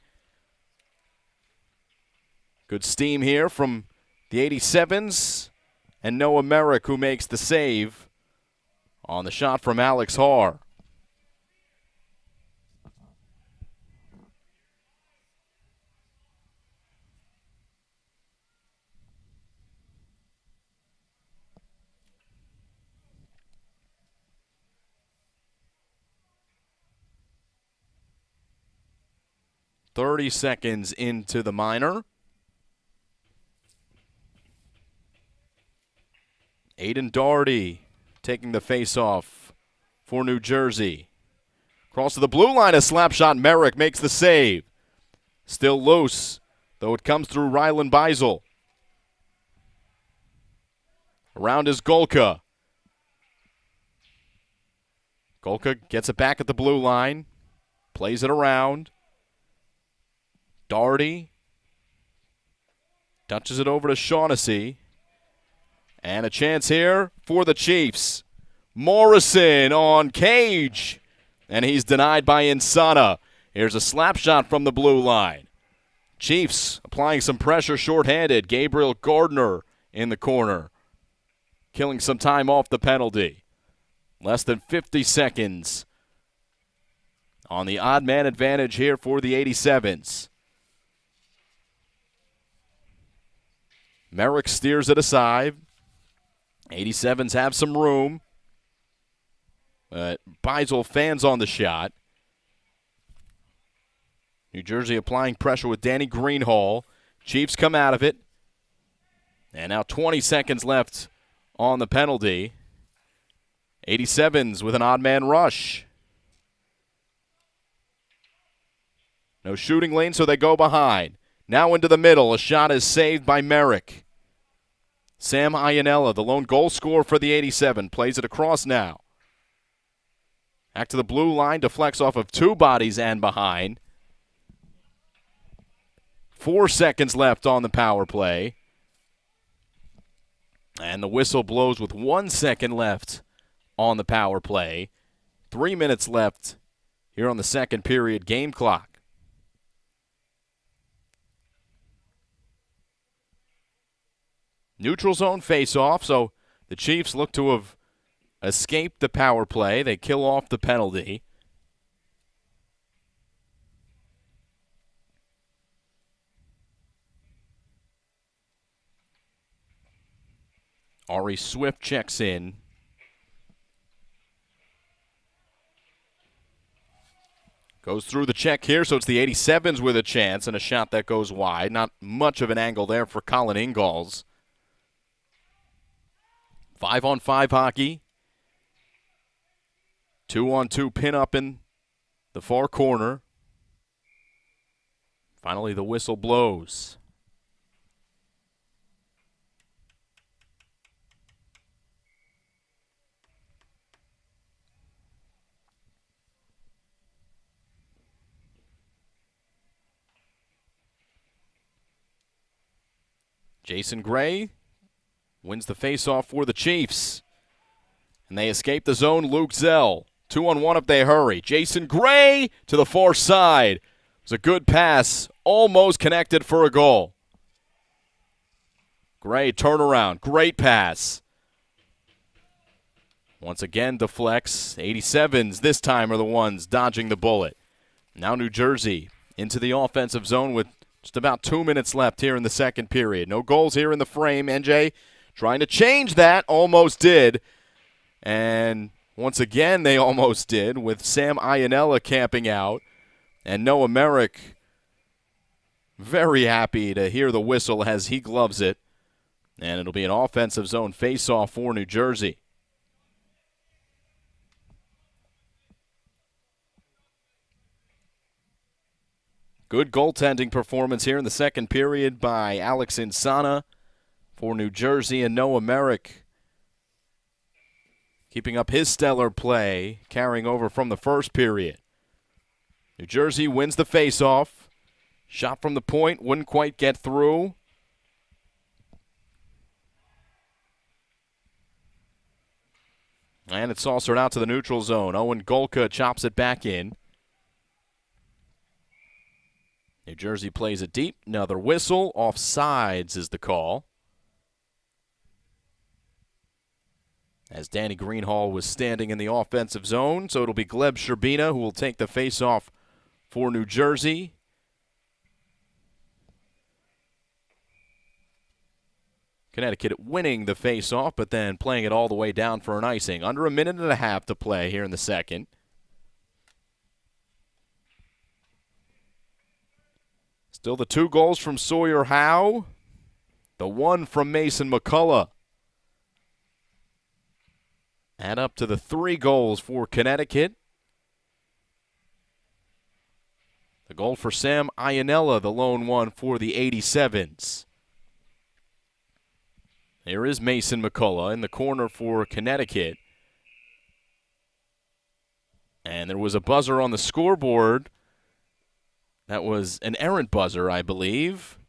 S1: Good steam here from the 87's and Noah Merrick, who makes the save on the shot from Alex Haar. .30 seconds into the minor. Aiden Doherty taking the face-off for New Jersey. Cross to the blue line, a slap shot. Merrick makes the save. Still loose, though it comes through Rylan Beisel. Around is Golka. Golka gets it back at the blue line. Plays it around. Doherty touches it over to Shaughnessy. And a chance here for the Chiefs. Morrison on Cage. And he's denied by Insana. Here's a slap shot from the blue line. Chiefs applying some pressure shorthanded. Gabriel Gardner in the corner, killing some time off the penalty. Less than 50 seconds on the odd man advantage here for the 87's. Merrick steers it aside. 87's have some room. But Beisel fans on the shot. New Jersey applying pressure with Danny Greenhall. Chiefs come out of it. And now 20 seconds left on the penalty. 87's with an odd man rush. No shooting lane, so they go behind. Now into the middle. A shot is saved by Merrick. Sam Iannella, the lone goal scorer for the 87, plays it across now. Back to the blue line, deflects off of two bodies and behind. 4 seconds left on the power play. And the whistle blows with 1 second left on the power play. 3 minutes left here on the second period game clock. Neutral zone face-off, so the Chiefs look to have escaped the power play. They kill off the penalty. Ari Swift checks in. Goes through the check here, so it's the 87's with a chance and a shot that goes wide. Not much of an angle there for Colin Ingalls. 5-on-5 hockey. 2-on-2 pin-up in the far corner. Finally, the whistle blows. Jason Gray wins the faceoff for the Chiefs. And they escape the zone. Luke Zell. 2-on-1 if they hurry. Jason Gray to the far side. It was a good pass. Almost connected for a goal. Gray turnaround. Great pass. Once again deflects. 87's this time are the ones dodging the bullet. Now New Jersey into the offensive zone with just about 2 minutes left here in the second period. No goals here in the frame. NJ trying to change that. Almost did. And once again, they almost did with Sam Iannella camping out. And Noah Merrick very happy to hear the whistle as he gloves it. And it'll be an offensive zone face-off for New Jersey. Good goaltending performance here in the second period by Alex Insana for New Jersey, and Noah Merrick keeping up his stellar play, carrying over from the first period. New Jersey wins the faceoff. Shot from the point, wouldn't quite get through. And it's saucered out to the neutral zone. Owen Golka chops it back in. New Jersey plays it deep. Another whistle. Offsides is the call. As Danny Greenhall was standing in the offensive zone, so it'll be Gleb Sherbina who will take the faceoff for New Jersey. Connecticut winning the faceoff, but then playing it all the way down for an icing. Under a minute and a half to play here in the second. Still the 2 goals from Sawyer Howe. The 1 from Mason McCullough. Add up to the 3 goals for Connecticut. The goal for Sam Iannella, the lone one for the 87's. There is Mason McCullough in the corner for Connecticut. And there was a buzzer on the scoreboard. That was an errant buzzer, I believe.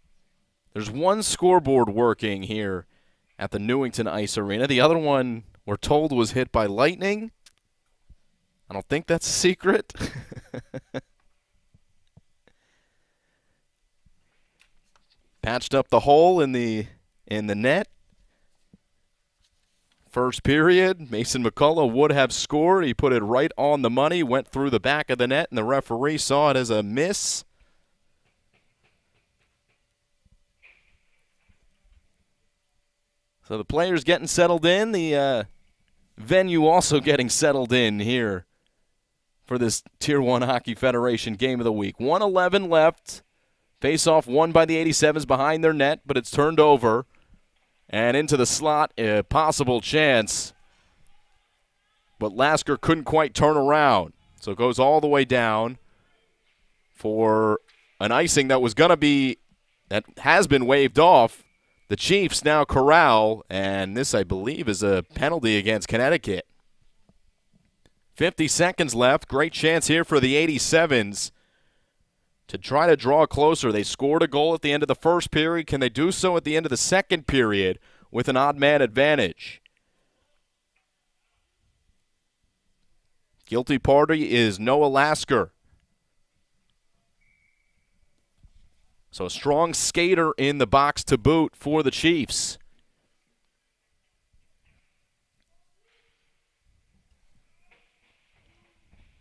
S1: There's one scoreboard working here at the Newington Ice Arena. The other one, we're told, was hit by lightning. I don't think that's a secret. Patched up the hole in the net. First period, Mason McCullough would have scored. He put it right on the money, went through the back of the net, and the referee saw it as a miss. So the players getting settled in, the venue also getting settled in here for this Tier 1 Hockey Federation Game of the Week. 1:11 left. Face-off won by the 87's behind their net, but it's turned over. And into the slot, a possible chance. But Lasker couldn't quite turn around. So it goes all the way down for an icing that was going to be, that has been waved off. The Chiefs now corral, and this, I believe, is a penalty against Connecticut. 50 seconds left. Great chance here for the 87's to try to draw closer. They scored a goal at the end of the first period. Can they do so at the end of the second period with an odd man advantage? Guilty party is Noah Lasker. So a strong skater in the box to boot for the Chiefs.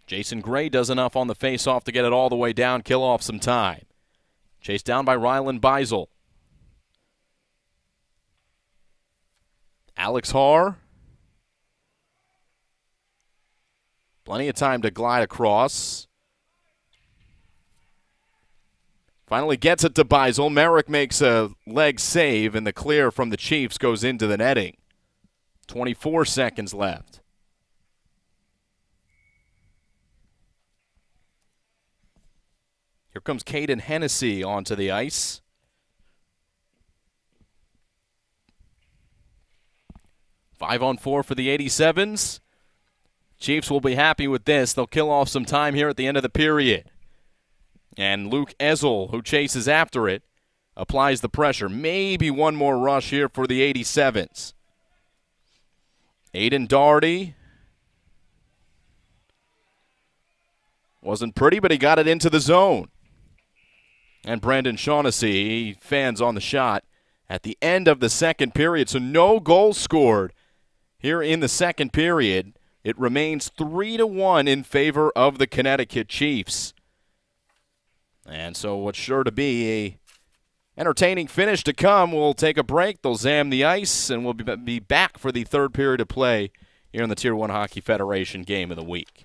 S1: Jason Gray does enough on the face-off to get it all the way down, kill off some time. Chased down by Rylan Beisel. Alex Haar. Plenty of time to glide across. Finally gets it to Beisel. Merrick makes a leg save, and the clear from the Chiefs goes into the netting. 24 seconds left. Here comes Caden Hennessy onto the ice. Five on four for the 87's. Chiefs will be happy with this. They'll kill off some time here at the end of the period. And Luke Ezel, who chases after it, applies the pressure. Maybe one more rush here for the 87's. Aiden Doherty. Wasn't pretty, but he got it into the zone. And Brandon Shaughnessy, fans on the shot at the end of the second period. So no goals scored here in the second period. It remains 3-1 in favor of the Connecticut Chiefs. And so what's sure to be a entertaining finish to come. We'll take a break. They'll zam the ice, and we'll be back for the third period of play here in the Tier 1 Hockey Federation Game of the Week.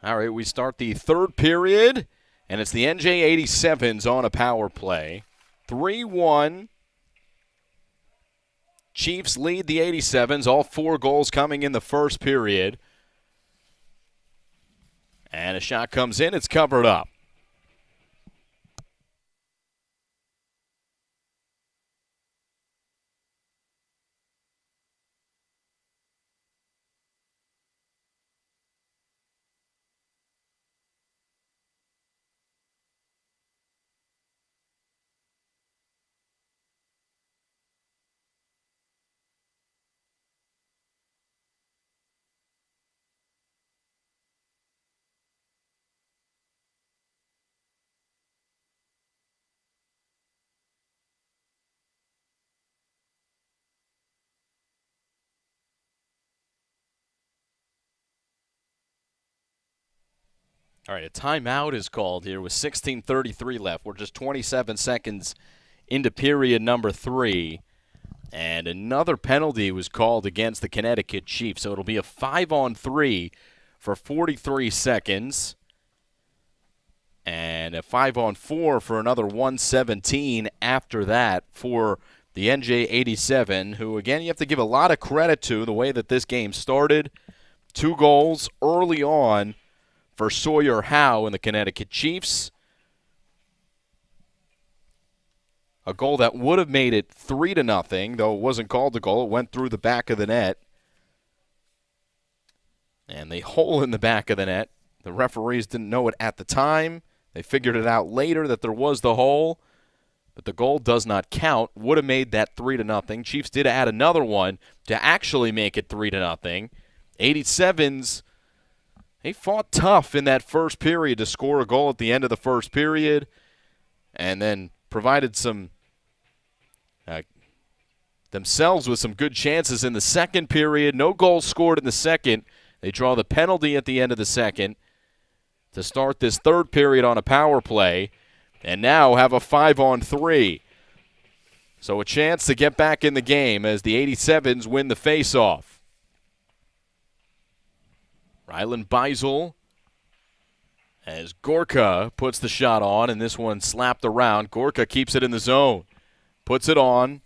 S1: All right, we start the third period, and it's the NJ87's on a power play. 3-1. Chiefs lead the 87's, all 4 goals coming in the first period. And a shot comes in, it's covered up. All right, a timeout is called here with 16:33 left. We're just 27 seconds into period number 3. And another penalty was called against the Connecticut Chiefs. So it'll be a 5-on-3 for 43 seconds. And a 5-on-4 for another 117 after that for the NJ87, who, again, you have to give a lot of credit to the way that this game started. 2 goals early on for Sawyer Howe and the Connecticut Chiefs. A goal that would have made it 3-0, though it wasn't called a goal. It went through the back of the net. And the hole in the back of the net, the referees didn't know it at the time. They figured it out later that there was the hole. But the goal does not count. Would have made that 3-0. Chiefs did add another one to actually make it 3-0. 87's, they fought tough in that first period to score a goal at the end of the first period. And then provided some themselves with some good chances in the second period. No goals scored in the second. They draw the penalty at the end of the second to start this third period on a power play, and now have a 5-on-3. So a chance to get back in the game as the 87's win the faceoff. Rylan Beisel as Gorka puts the shot on, and this one slapped around. Gorka keeps it in the zone. Puts it on.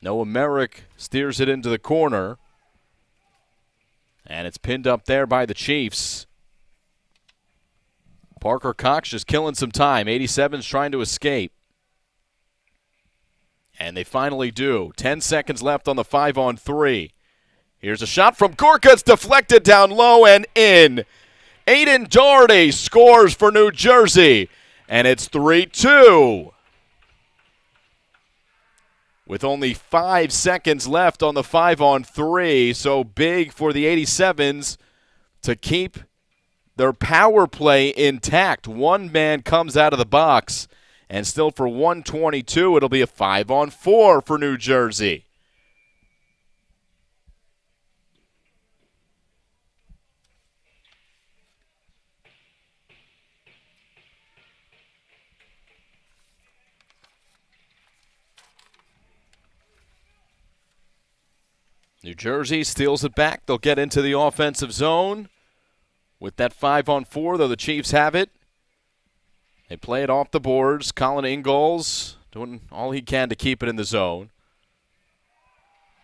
S1: Noah Merrick steers it into the corner. And it's pinned up there by the Chiefs. Parker Cox just killing some time. 87's trying to escape. And they finally do. 10 seconds left on the 5-on-3. Here's a shot from Gorka. It's deflected down low and in. Aiden Doherty scores for New Jersey. And it's 3-2. With only 5 seconds left on the 5-on-3, so big for the 87's to keep their power play intact. One man comes out of the box, and still for 122, it'll be a 5-on-4 for New Jersey. New Jersey steals it back. They'll get into the offensive zone with that 5-on-4, though the Chiefs have it. They play it off the boards. Colin Ingalls doing all he can to keep it in the zone.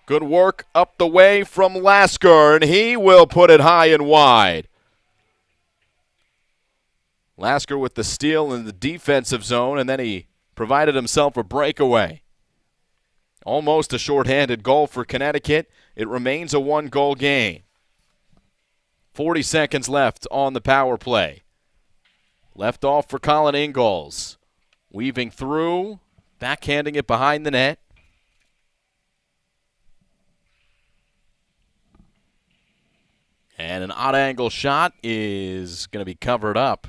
S1: Good work up the way from Lasker, and he will put it high and wide. Lasker with the steal in the defensive zone, and then he provided himself a breakaway. Almost a shorthanded goal for Connecticut. It remains a 1-goal game. 40 seconds left on the power play. Left off for Colin Ingalls. Weaving through, backhanding it behind the net. And an odd angle shot is going to be covered up.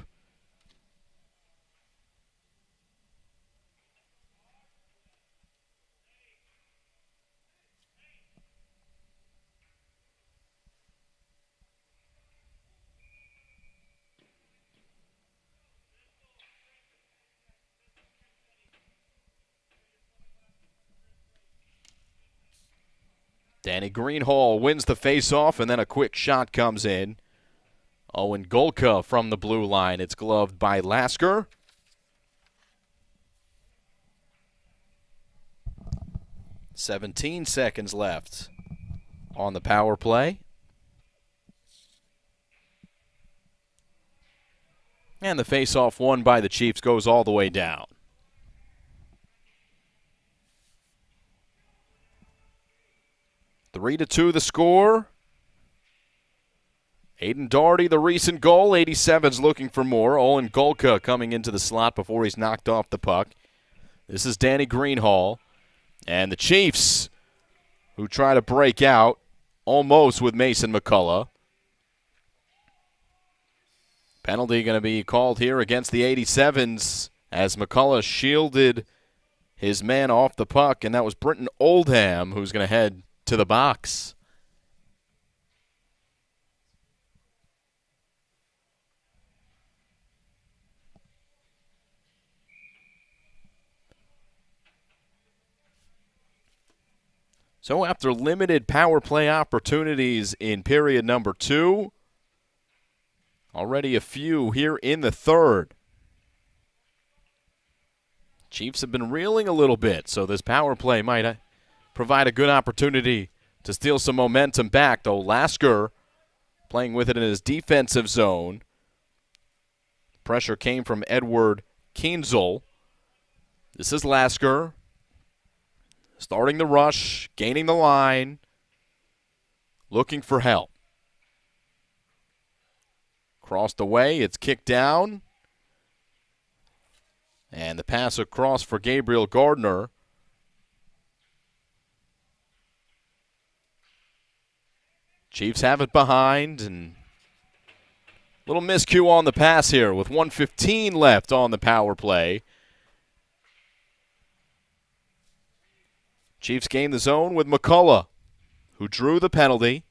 S1: Danny Greenhall wins the faceoff, and then a quick shot comes in. Owen Golka from the blue line. It's gloved by Lasker. .17 left on the power play. And the faceoff won by the Chiefs goes all the way down. Three to 2 the score. Aiden Doherty, the recent goal. 87's looking for more. Owen Golka coming into the slot before he's knocked off the puck. This is Danny Greenhall. And the Chiefs, who try to break out, almost with Mason McCullough. Penalty going to be called here against the 87's as McCullough shielded his man off the puck, and that was Britton Oldham who's going to head to the box. So after limited power play opportunities in period number 2, already a few here in the third. Chiefs have been reeling a little bit, so this power play might provide a good opportunity to steal some momentum back, though Lasker playing with it in his defensive zone. Pressure came from Edward Kienzel. This is Lasker starting the rush, gaining the line, looking for help. Crossed away, it's kicked down. And the pass across for Gabriel Gardner. Chiefs have it behind, and little miscue on the pass here with 1:15 left on the power play. Chiefs gain the zone with McCullough, who drew the penalty.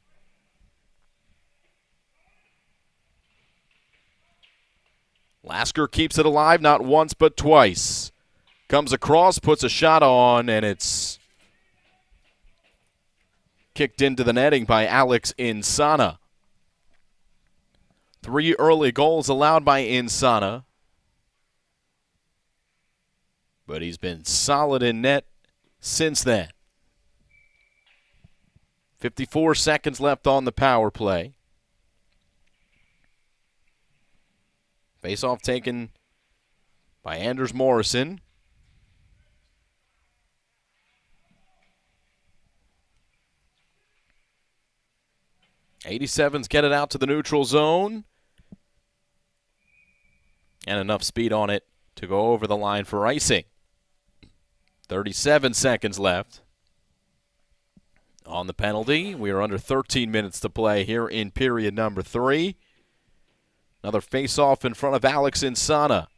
S1: Lasker keeps it alive not once but twice. Comes across, puts a shot on, and it's kicked into the netting by Alex Insana. 3 early goals allowed by Insana. But he's been solid in net since then. 54 seconds left on the power play. Face-off taken by Anders Morrison. .87's get it out to the neutral zone. And enough speed on it to go over the line for icing. 37 seconds left on the penalty. We are under 13 minutes to play here in period number 3. Another face-off in front of Alex Insana.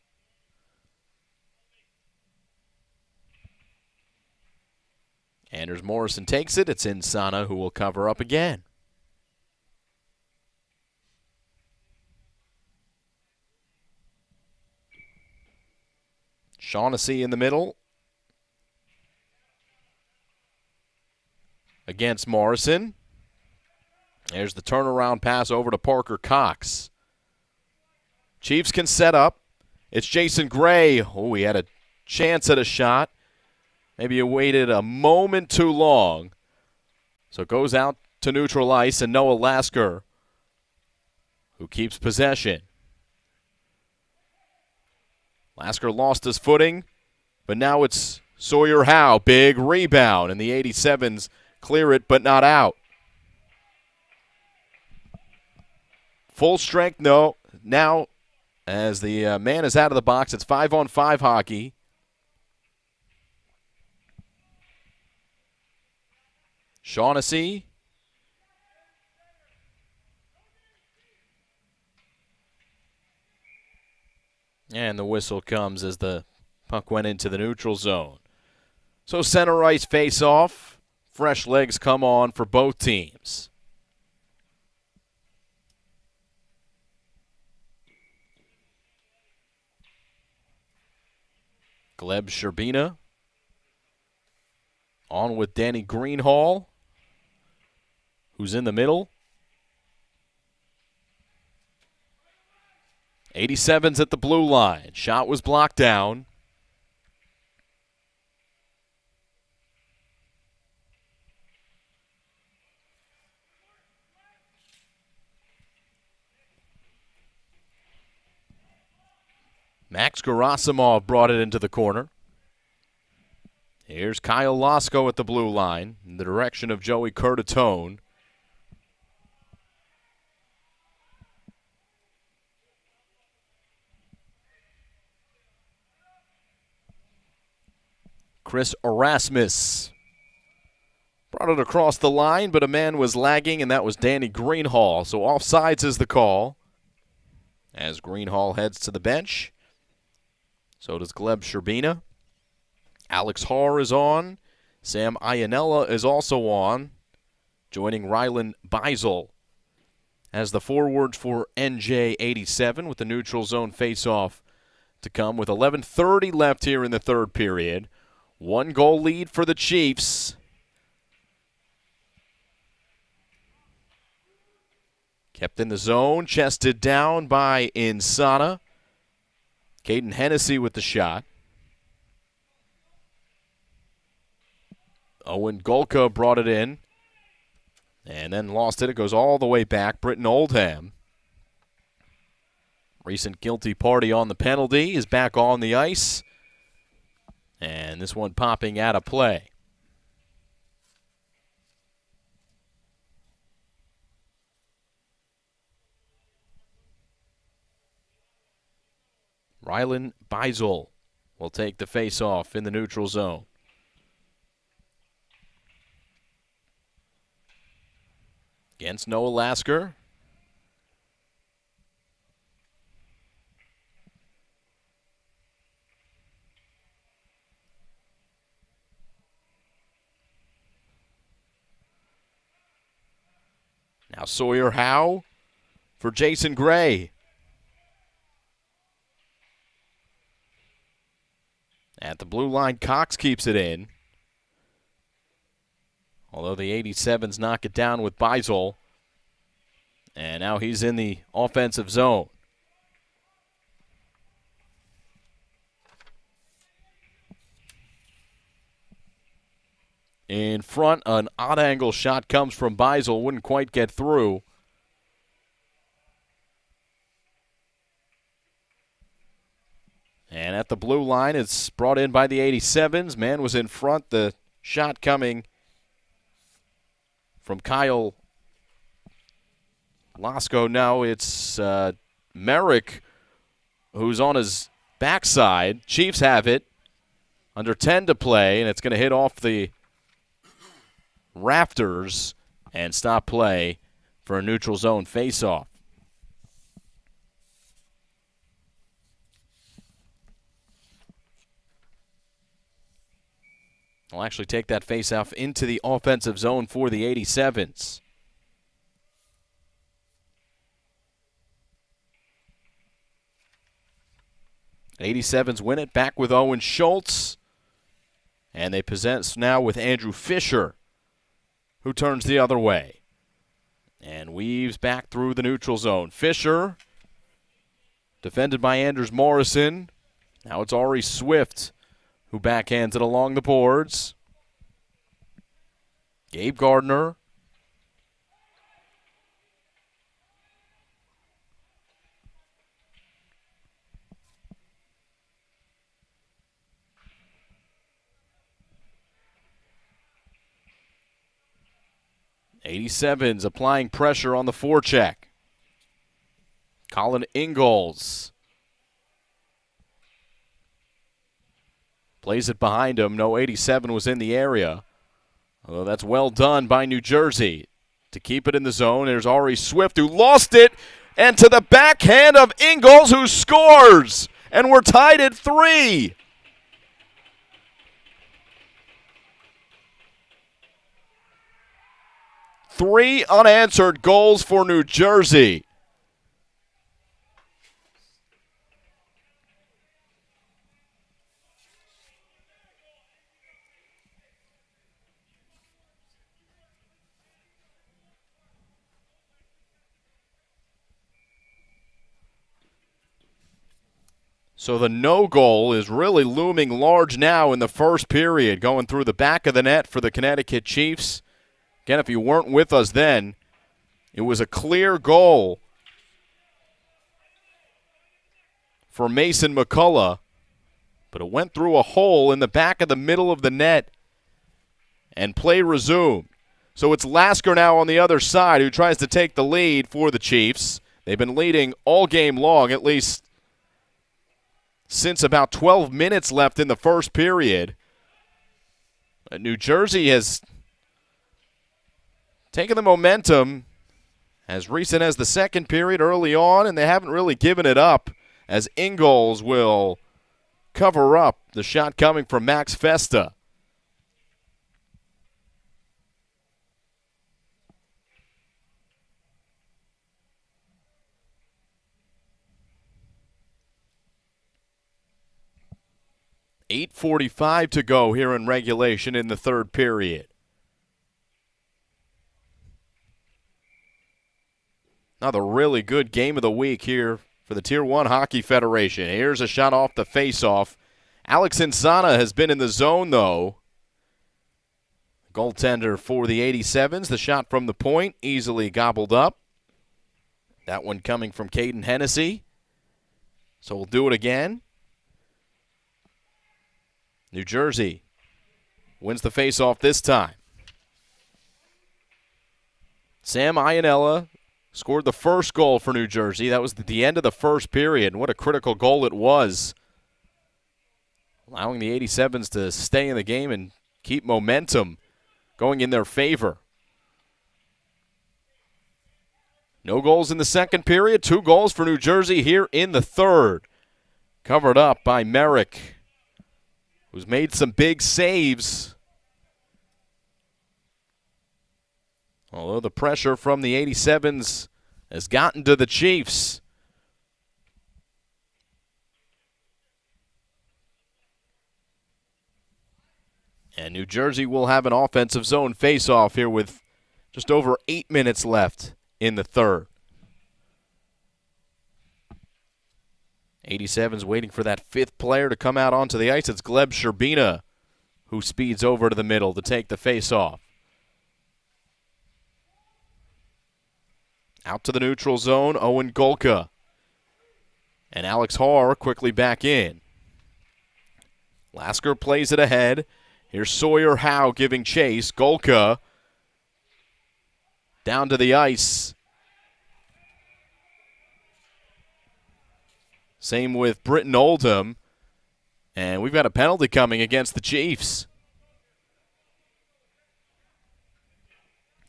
S1: Anders Morrison takes it. It's Insana who will cover up again. Shaughnessy in the middle. Against Morrison. There's the turnaround pass over to Parker Cox. Chiefs can set up. It's Jason Gray. Oh, he had a chance at a shot. Maybe he waited a moment too long. So it goes out to neutral ice, and Noah Lasker, who keeps possession. Lasker lost his footing, but now it's Sawyer Howe. Big rebound, and the 87's clear it, but not out. Full strength, no. Now, as the man is out of the box, it's 5-on-5 hockey. Shaughnessy. And the whistle comes as the puck went into the neutral zone. So center ice face-off. Fresh legs come on for both teams. Gleb Sherbina on with Danny Greenhall. who's in the middle. 87's at the blue line. Shot was blocked down. Max Gerasimov brought it into the corner. Here's Kyle Lasko at the blue line in the direction of Joey Curtatone. Chris Erasmus brought it across the line, but a man was lagging, and that was Danny Greenhall. So offsides is the call as Greenhall heads to the bench. So does Gleb Sherbina. Alex Haar is on. Sam Iannella is also on, joining Rylan Beisel as the forward for NJ87 with the neutral zone faceoff to come with 11:30 left here in the third period. 1-goal lead for the Chiefs. Kept in the zone, chested down by Insana. Caden Hennessy with the shot. Owen Golka brought it in and then lost it. It goes all the way back. Britton Oldham. Recent guilty party on the penalty is back on the ice. And this one popping out of play. Rylan Beisel will take the face-off in the neutral zone. Against Noah Lasker. Now Sawyer Howe for Jason Gray. At the blue line, Cox keeps it in. Although the 87's knock it down with Beisel. And now he's in the offensive zone. In front, an odd angle shot comes from Beisel. Wouldn't quite get through. And at the blue line, it's brought in by the 87's. Man was in front. The shot coming from Kyle Lasko. Now it's Merrick who's on his backside. Chiefs have it. Under 10 to play, and it's going to hit off the rafters and stop play for a neutral zone faceoff. I'll actually take that faceoff into the offensive zone for the 87's. The 87's win it back with Owen Schultz. And they possess now with Andrew Fisher, who turns the other way and weaves back through the neutral zone. Fisher, defended by Anders Morrison. Now it's Ari Swift who backhands it along the boards. Gabe Gardner. '87's applying pressure on the forecheck. Colin Ingalls plays it behind him. No 87 was in the area. Although that's well done by New Jersey to keep it in the zone. There's Ari Swift who lost it. And to the backhand of Ingalls who scores. And we're tied at 3. Three unanswered goals for New Jersey. So the no goal is really looming large now in the first period, going through the back of the net for the Connecticut Chiefs. Again, if you weren't with us then, it was a clear goal for Mason McCullough, but it went through a hole in the back of the middle of the net, and play resumed. So it's Lasker now on the other side who tries to take the lead for the Chiefs. They've been leading all game long, at least since about 12 minutes left in the first period. New Jersey has taken the momentum as recent as the second period early on, and they haven't really given it up as Ingalls will cover up the shot coming from Max Festa. .8:45 to go here in regulation in the third period. Another really good game of the week here for the Tier 1 Hockey Federation. Here's a shot off the face-off. Alex Insana has been in the zone, though. Goaltender for the 87's. The shot from the point, easily gobbled up. That one coming from Caden Hennessy. So we'll do it again. New Jersey wins the face-off this time. Sam Iannella scored the first goal for New Jersey. That was at the end of the first period, and what a critical goal it was, allowing the 87's to stay in the game and keep momentum going in their favor. No goals in the second period, 2 goals for New Jersey here in the third. Covered up by Merrick, who's made some big saves. Although the pressure from the 87's has gotten to the Chiefs. And New Jersey will have an offensive zone face-off here with just over 8 minutes left in the third. 87's waiting for that fifth player to come out onto the ice. It's Gleb Sherbina who speeds over to the middle to take the face-off. Out to the neutral zone, Owen Golka. And Alex Haar quickly back in. Lasker plays it ahead. Here's Sawyer Howe giving chase. Golka down to the ice. Same with Britton Oldham. And we've got a penalty coming against the Chiefs.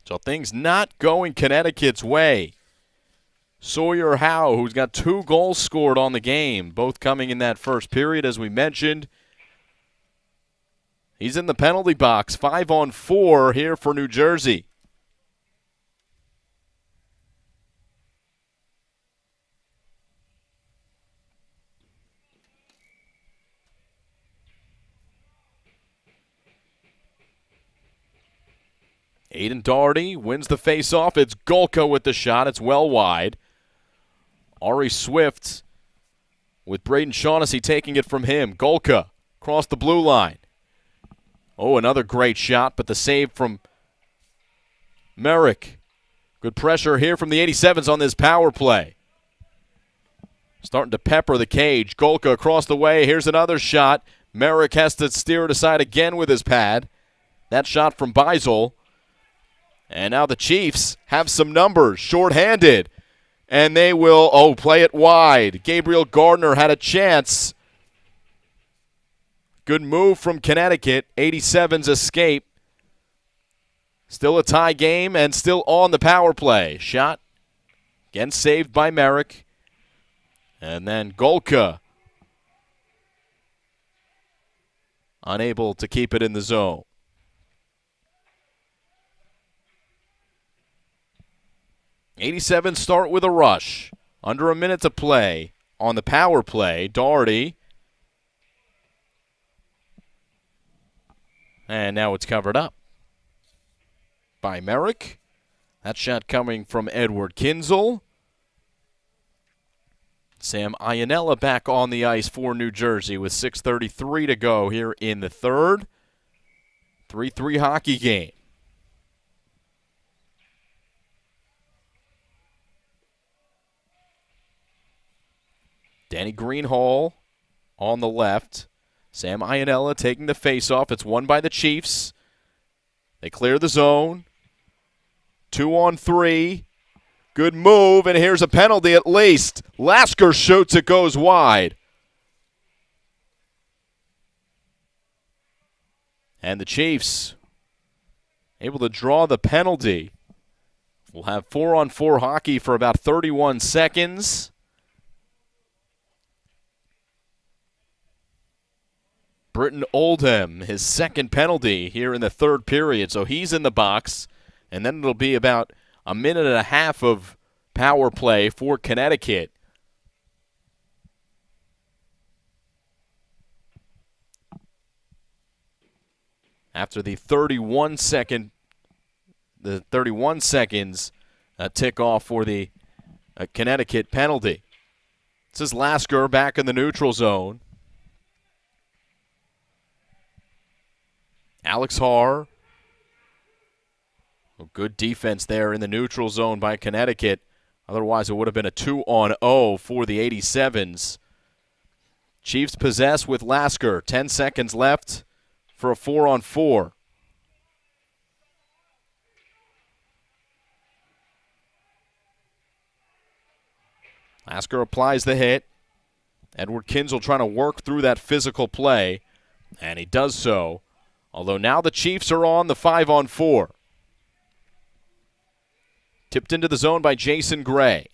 S1: So things not going Connecticut's way. Sawyer Howe, who's got 2 goals scored on the game, both coming in that first period, as we mentioned. He's in the penalty box, 5-on-4 here for New Jersey. Aiden Doherty wins the face-off. It's Golka with the shot. It's well wide. Ari Swift with Braden Shaughnessy taking it from him. Golka across the blue line. Oh, another great shot, but the save from Merrick. Good pressure here from the 87's on this power play. Starting to pepper the cage. Golka across the way. Here's another shot. Merrick has to steer it aside again with his pad. That shot from Beisel. And now the Chiefs have some numbers, shorthanded. And they will, play it wide. Gabriel Gardner had a chance. Good move from Connecticut. 87's escape. Still a tie game and still on the power play. Shot, again saved by Merrick. And then Golka unable to keep it in the zone. 87 start with a rush. Under a minute to play on the power play. Doherty. And now it's covered up by Merrick. That shot coming from Edward Kinzel. Sam Iannella back on the ice for New Jersey with 6:33 to go here in the third. 3-3 hockey game. Danny Greenhall on the left. Sam Iannella taking the faceoff. It's won by the Chiefs. They clear the zone. 2-on-3. Good move, and here's a penalty at least. Lasker shoots, it goes wide. And the Chiefs able to draw the penalty. We'll have 4-on-4 hockey for about 31 seconds. Britton Oldham, his second penalty here in the third period, so he's in the box. And then it'll be about a minute and a half of power play for Connecticut. After the 31 seconds tick off for the Connecticut penalty. This is Lasker back in the neutral zone. Alex Haar. Good defense there in the neutral zone by Connecticut. Otherwise, it would have been a 2-on-0 for the 87's. Chiefs possess with Lasker. 10 seconds left for a 4-on-4. Lasker applies the hit. Edward Kinzel trying to work through that physical play, and he does so. Although now the Chiefs are on the 5-on-4. Tipped into the zone by Jason Gray.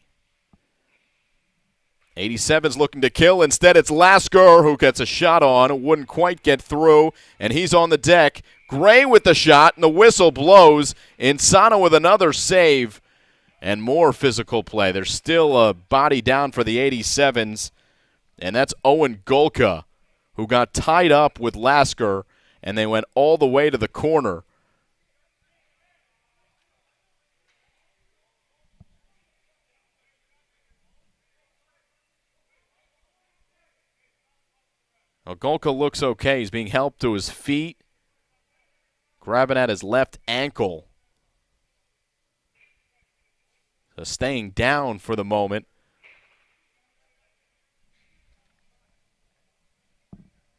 S1: 87's looking to kill. Instead, it's Lasker who gets a shot on. It wouldn't quite get through, and he's on the deck. Gray with the shot, and the whistle blows. Insano with another save and more physical play. There's still a body down for the 87's, and that's Owen Golka, who got tied up with Lasker, and they went all the way to the corner. Well, Golka looks okay. He's being helped to his feet, grabbing at his left ankle. So staying down for the moment.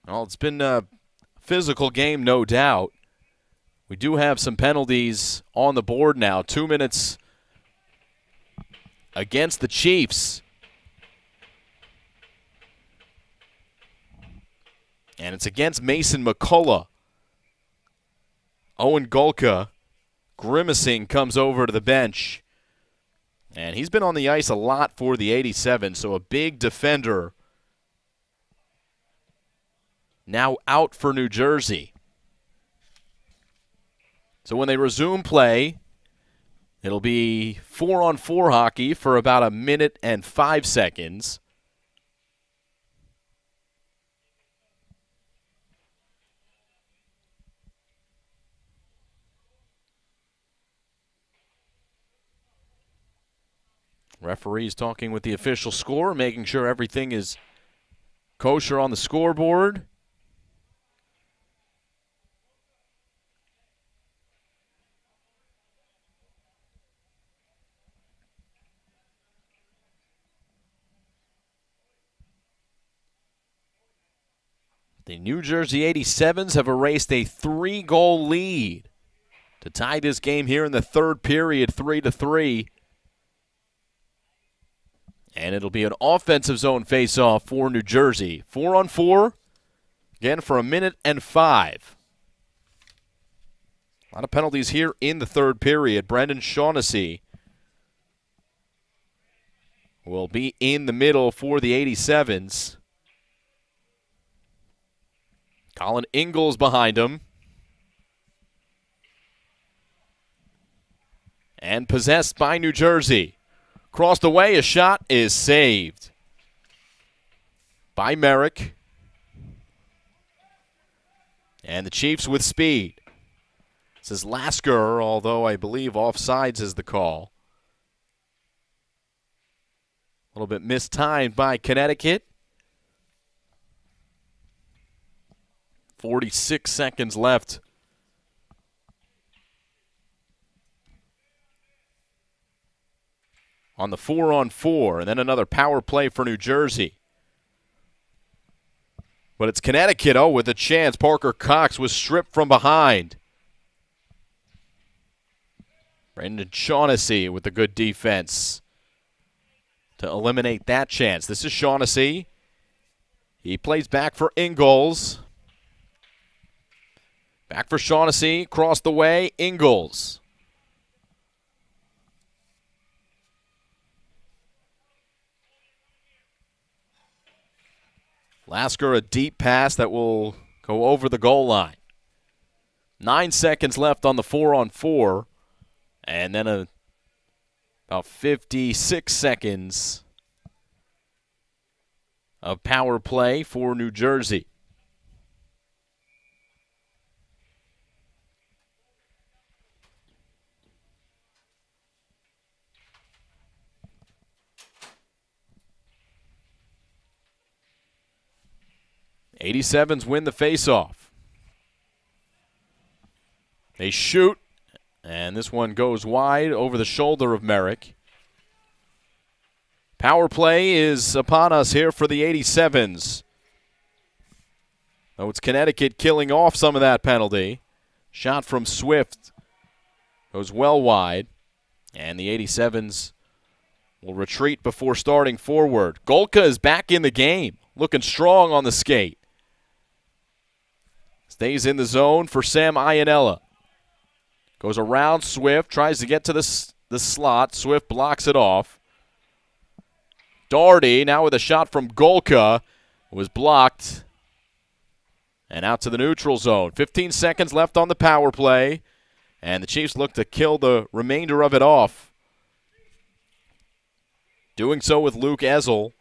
S1: Well, it's been a physical game, no doubt. We do have some penalties on the board now. 2 minutes against the Chiefs. And it's against Mason McCullough. Owen Golka, grimacing, comes over to the bench. And he's been on the ice a lot for the 87, so a big defender. Now out for New Jersey. So when they resume play, it'll be 4-on-4 hockey for about a minute and 5 seconds. Referees talking with the official score, making sure everything is kosher on the scoreboard. The New Jersey 87's have erased a 3-goal lead to tie this game here in the third period, 3-3. And it'll be an offensive zone face-off for New Jersey. 4-on-4, again for a minute and 5. A lot of penalties here in the third period. Brendan Shaughnessy will be in the middle for the 87's. Colin Ingalls behind him. And possessed by New Jersey. Crossed away, a shot is saved by Merrick. And the Chiefs with speed. This is Lasker, although I believe offsides is the call. A little bit mistimed by Connecticut. 46 seconds left. On the 4-on-4, and then another power play for New Jersey. But it's Connecticut, with a chance. Parker Cox was stripped from behind. Brandon Shaughnessy with a good defense to eliminate that chance. This is Shaughnessy. He plays back for Ingles. Back for Shaughnessy. Across the way, Ingles. Lasker, a deep pass that will go over the goal line. 9 seconds left on the 4-on-4. And then about 56 seconds of power play for New Jersey. '87's win the faceoff. They shoot, and this one goes wide over the shoulder of Merrick. Power play is upon us here for the '87's. Though it's Connecticut killing off some of that penalty. Shot from Swift goes well wide, and the '87's will retreat before starting forward. Golka is back in the game, looking strong on the skate. Stays in the zone for Sam Iannella. Goes around Swift, tries to get to the slot. Swift blocks it off. Daugherty now with a shot from Golka. Was blocked. And out to the neutral zone. 15 seconds left on the power play. And the Chiefs look to kill the remainder of it off. Doing so with Luke Ezel.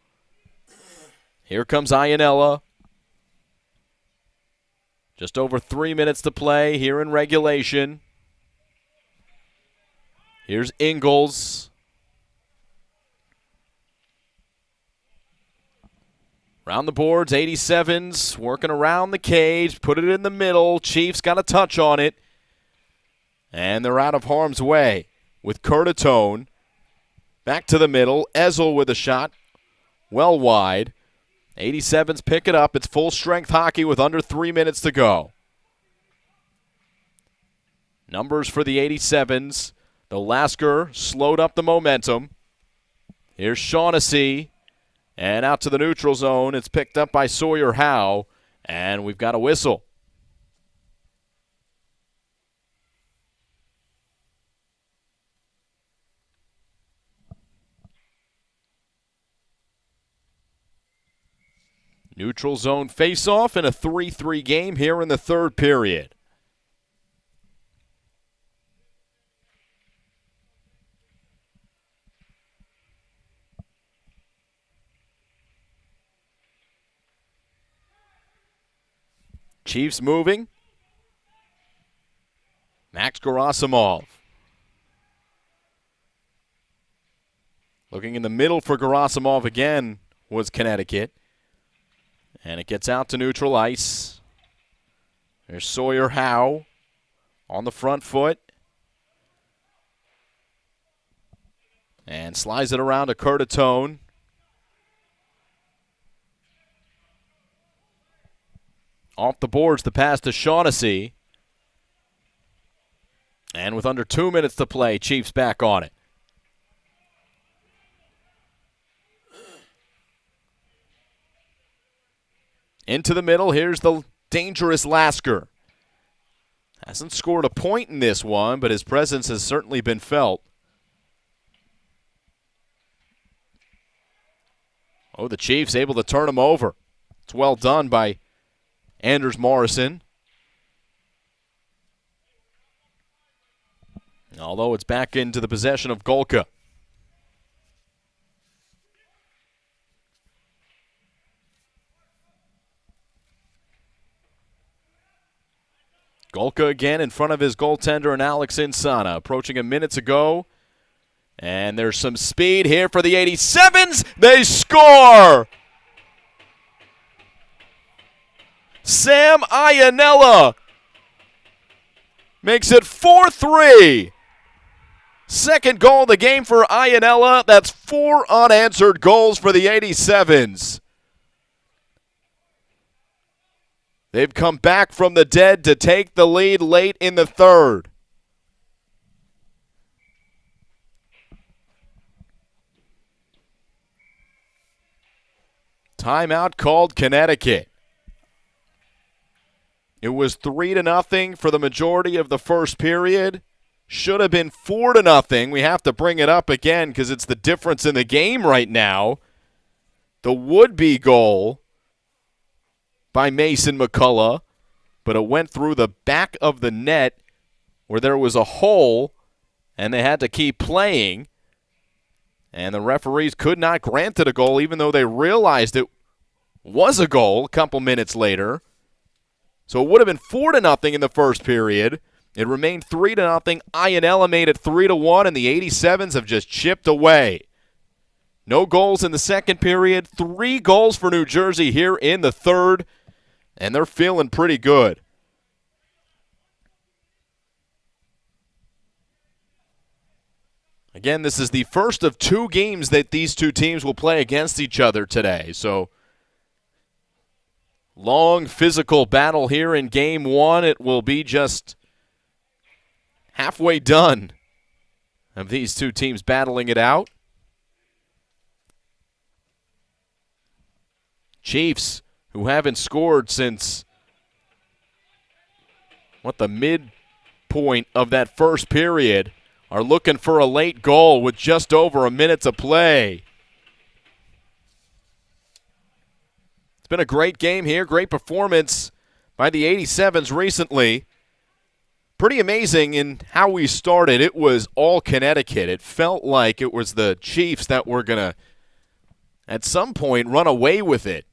S1: Here comes Iannella. Just over 3 minutes to play here in regulation. Here's Ingles. Around the boards, '87's working around the cage, put it in the middle. Chiefs got a touch on it. And they're out of harm's way with Curtatone. Back to the middle. Ezel with a shot. Well wide. '87's pick it up. It's full-strength hockey with under 3 minutes to go. Numbers for the '87's. The Lasker slowed up the momentum. Here's Shaughnessy. And out to the neutral zone. It's picked up by Sawyer Howe. And we've got a whistle. Neutral zone face-off in a 3-3 game here in the third period. Chiefs moving. Max Gerasimov. Looking in the middle for Gerasimov again was Connecticut. And it gets out to neutral ice. There's Sawyer Howe on the front foot. And slides it around to Curtatone. Off the boards, the pass to Shaughnessy. And with under 2 minutes to play, Chiefs back on it. Into the middle, here's the dangerous Lasker. Hasn't scored a point in this one, but his presence has certainly been felt. Oh, the Chiefs able to turn him over. It's well done by Anders Morrison. Although it's back into the possession of Golka. Golka again in front of his goaltender and Alex Insana. Approaching a minute to go And there's some speed here for the 87's. They score! Sam Iannella makes it 4-3. Second goal of the game for Iannella. That's 4 unanswered goals for the 87's. They've come back from the dead to take the lead late in the third. Timeout called Connecticut. It was 3-0 for the majority of the first period. Should have been 4-0. We have to bring it up again because it's the difference in the game right now. The would-be goal by Mason McCullough, but it went through the back of the net where there was a hole, and they had to keep playing. And the referees could not grant it a goal, even though they realized it was a goal a couple minutes later. So it would have been 4-0 in the first period. It remained 3-0. Iannella made it 3-1, and the 87's have just chipped away. No goals in the second period. 3 goals for New Jersey here in the third, and they're feeling pretty good. Again, this is the first of 2 games that these two teams will play against each other today. So, long physical battle here in game 1. It will be just halfway done of these two teams battling it out. Chiefs, who haven't scored since, the midpoint of that first period, are looking for a late goal with just over a minute to play. It's been a great game here, great performance by the 87's recently. Pretty amazing in how we started. It was all Connecticut. It felt like it was the Chiefs that were going to, at some point, run away with it.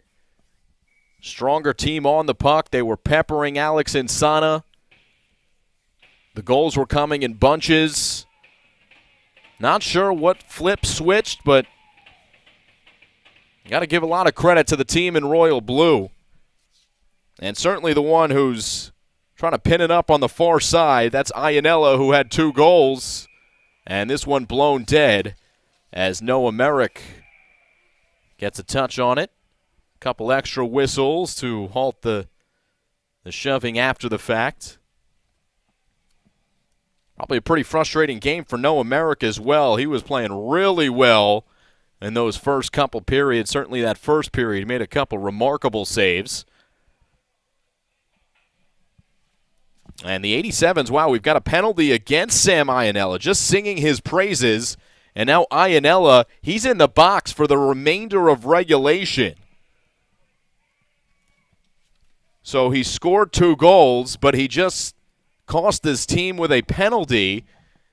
S1: Stronger team on the puck. They were peppering Alex Insana. The goals were coming in bunches. Not sure what flip switched, but got to give a lot of credit to the team in Royal Blue. And certainly the one who's trying to pin it up on the far side. That's Iannella, who had 2 goals. And this one blown dead as Noah Merrick gets a touch on it. Couple extra whistles to halt the shoving after the fact. Probably a pretty frustrating game for Noah Merrick as well. He was playing really well in those first couple periods. Certainly that first period, he made a couple remarkable saves. And the 87's, wow, we've got a penalty against Sam Iannella, just singing his praises. And now Iannella, he's in the box for the remainder of regulation. So he scored 2 goals, but he just cost his team with a penalty.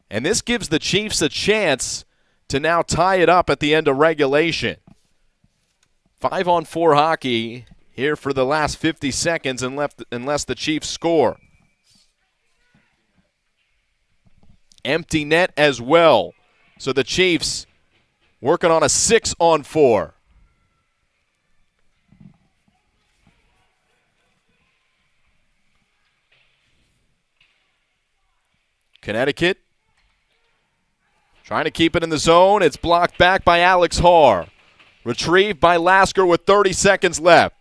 S1: And this gives the Chiefs a chance to now tie it up at the end of regulation. 5-on-4 hockey here for the last 50 seconds unless the Chiefs score. Empty net as well. So the Chiefs working on a 6-on-4. Connecticut trying to keep it in the zone. It's blocked back by Alex Haar. Retrieved by Lasker with 30 seconds left.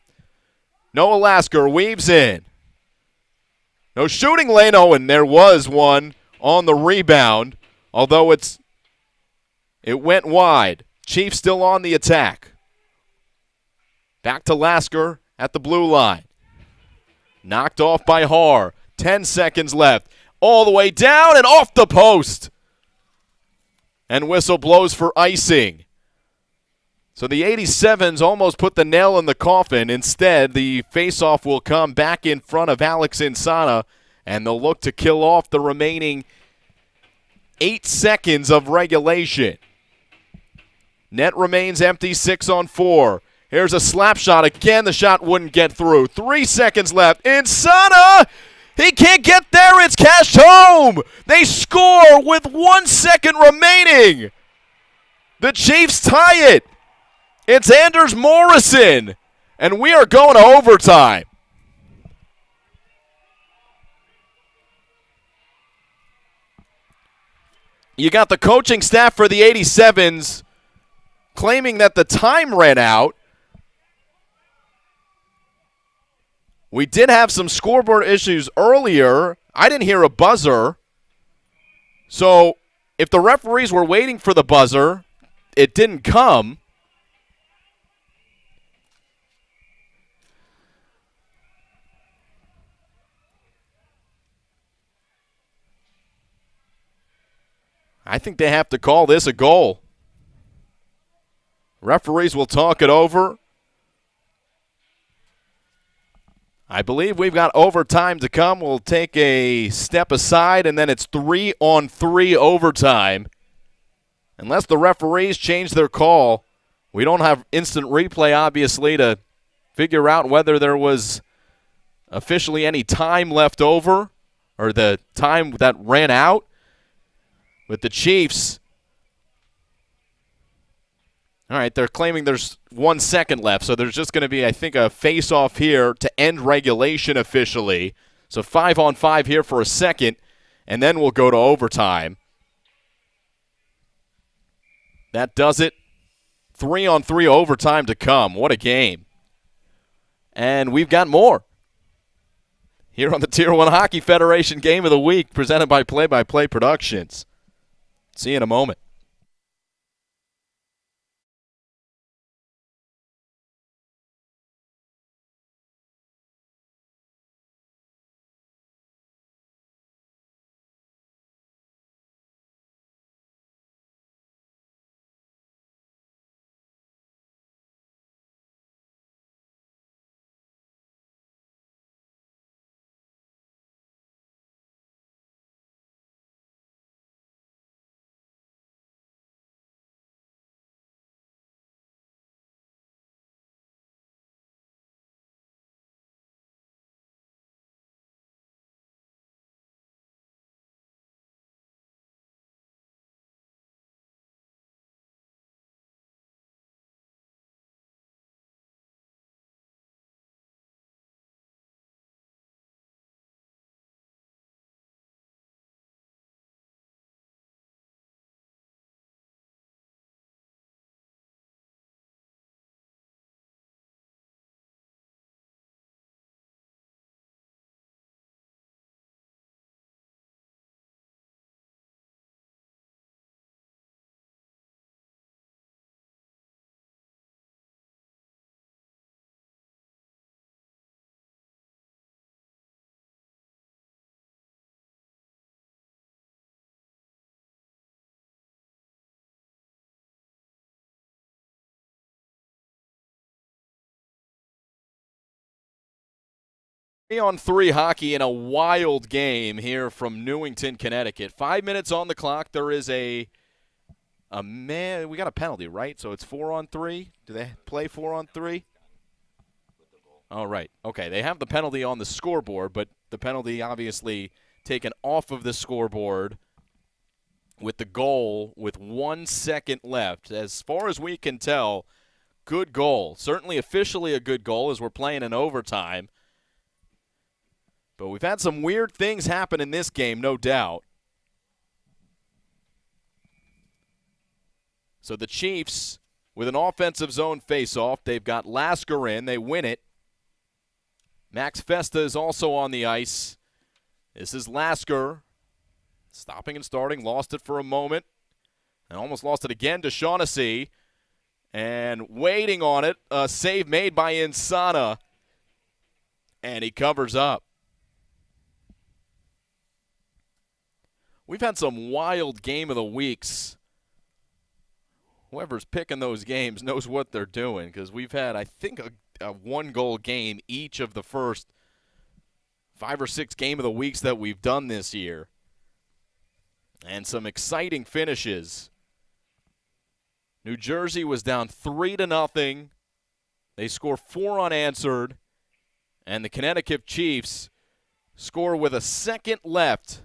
S1: Noah Lasker weaves in. No shooting lane. Oh, and there was one on the rebound, although it went wide. Chiefs still on the attack. Back to Lasker at the blue line. Knocked off by Haar. 10 seconds left. All the way down and off the post. And whistle blows for icing. So the 87's almost put the nail in the coffin. Instead, the faceoff will come back in front of Alex Insana, and they'll look to kill off the remaining 8 seconds of regulation. Net remains empty, 6-on-4. Here's a slap shot. Again, the shot wouldn't get through. 3 seconds left. Insana! He can't get there. It's cashed home. They score with 1 second remaining. The Chiefs tie it. It's Anders Morrison, and we are going to overtime. You got the coaching staff for the 87's claiming that the time ran out. We did have some scoreboard issues earlier. I didn't hear a buzzer. So if the referees were waiting for the buzzer, it didn't come. I think they have to call this a goal. Referees will talk it over. I believe we've got overtime to come. We'll take a step aside, and then it's 3-on-3 overtime. Unless the referees change their call, we don't have instant replay, obviously, to figure out whether there was officially any time left over or the time that ran out. With the Chiefs, all right, they're claiming there's 1 second left, so there's just going to be, I think, a face-off here to end regulation officially. So 5-on-5 here for a second, and then we'll go to overtime. That does it. 3-on-3 overtime to come. What a game. And we've got more here on the Tier 1 Hockey Federation Game of the Week, presented by Play-by-Play Productions. See you in a moment. On 3 hockey in a wild game here from Newington, Connecticut. 5 minutes on the clock. There is a man. We got a penalty, right? So it's 4-on-3. Do they play 4-on-3? All right. Okay. They have the penalty on the scoreboard, but the penalty obviously taken off of the scoreboard with the goal with 1 second left. As far as we can tell, good goal. Certainly officially a good goal as we're playing in overtime. But we've had some weird things happen in this game, no doubt. So the Chiefs, with an offensive zone faceoff, they've got Lasker in. They win it. Max Festa is also on the ice. This is Lasker. Stopping and starting. Lost it for a moment. And almost lost it again to Shaughnessy. And waiting on it. A save made by Insana. And he covers up. We've had some wild game of the weeks. Whoever's picking those games knows what they're doing because we've had, I think, a one-goal game each of the first 5 or 6 game of the weeks that we've done this year. And some exciting finishes. New Jersey was down 3-0. They score 4 unanswered. And the Connecticut Chiefs score with a second left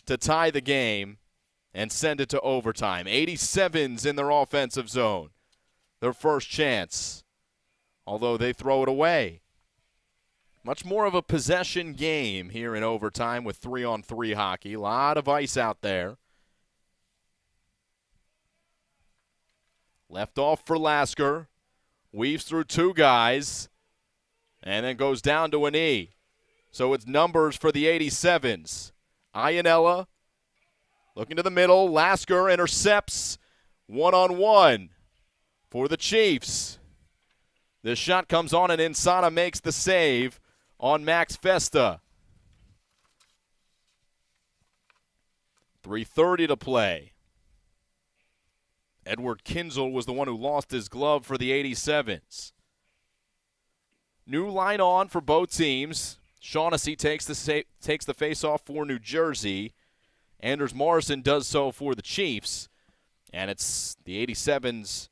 S1: to tie the game. and send it to overtime. 87's in their offensive zone. Their first chance, although they throw it away. Much more of a possession game here in overtime with 3-on-3 hockey. A lot of ice out there. Left off for Lasker. Weaves through two guys. And then goes down to a knee. So it's numbers for the 87's. Iannella looking to the middle. Lasker intercepts. 1-on-1 for the Chiefs. This shot comes on and Insana makes the save on Max Festa. 3:30 to play. Edward Kinzel was the one who lost his glove for the 87's. New line on for both teams. Shaughnessy takes the face-off for New Jersey. Anders Morrison does so for the Chiefs. And it's the 87's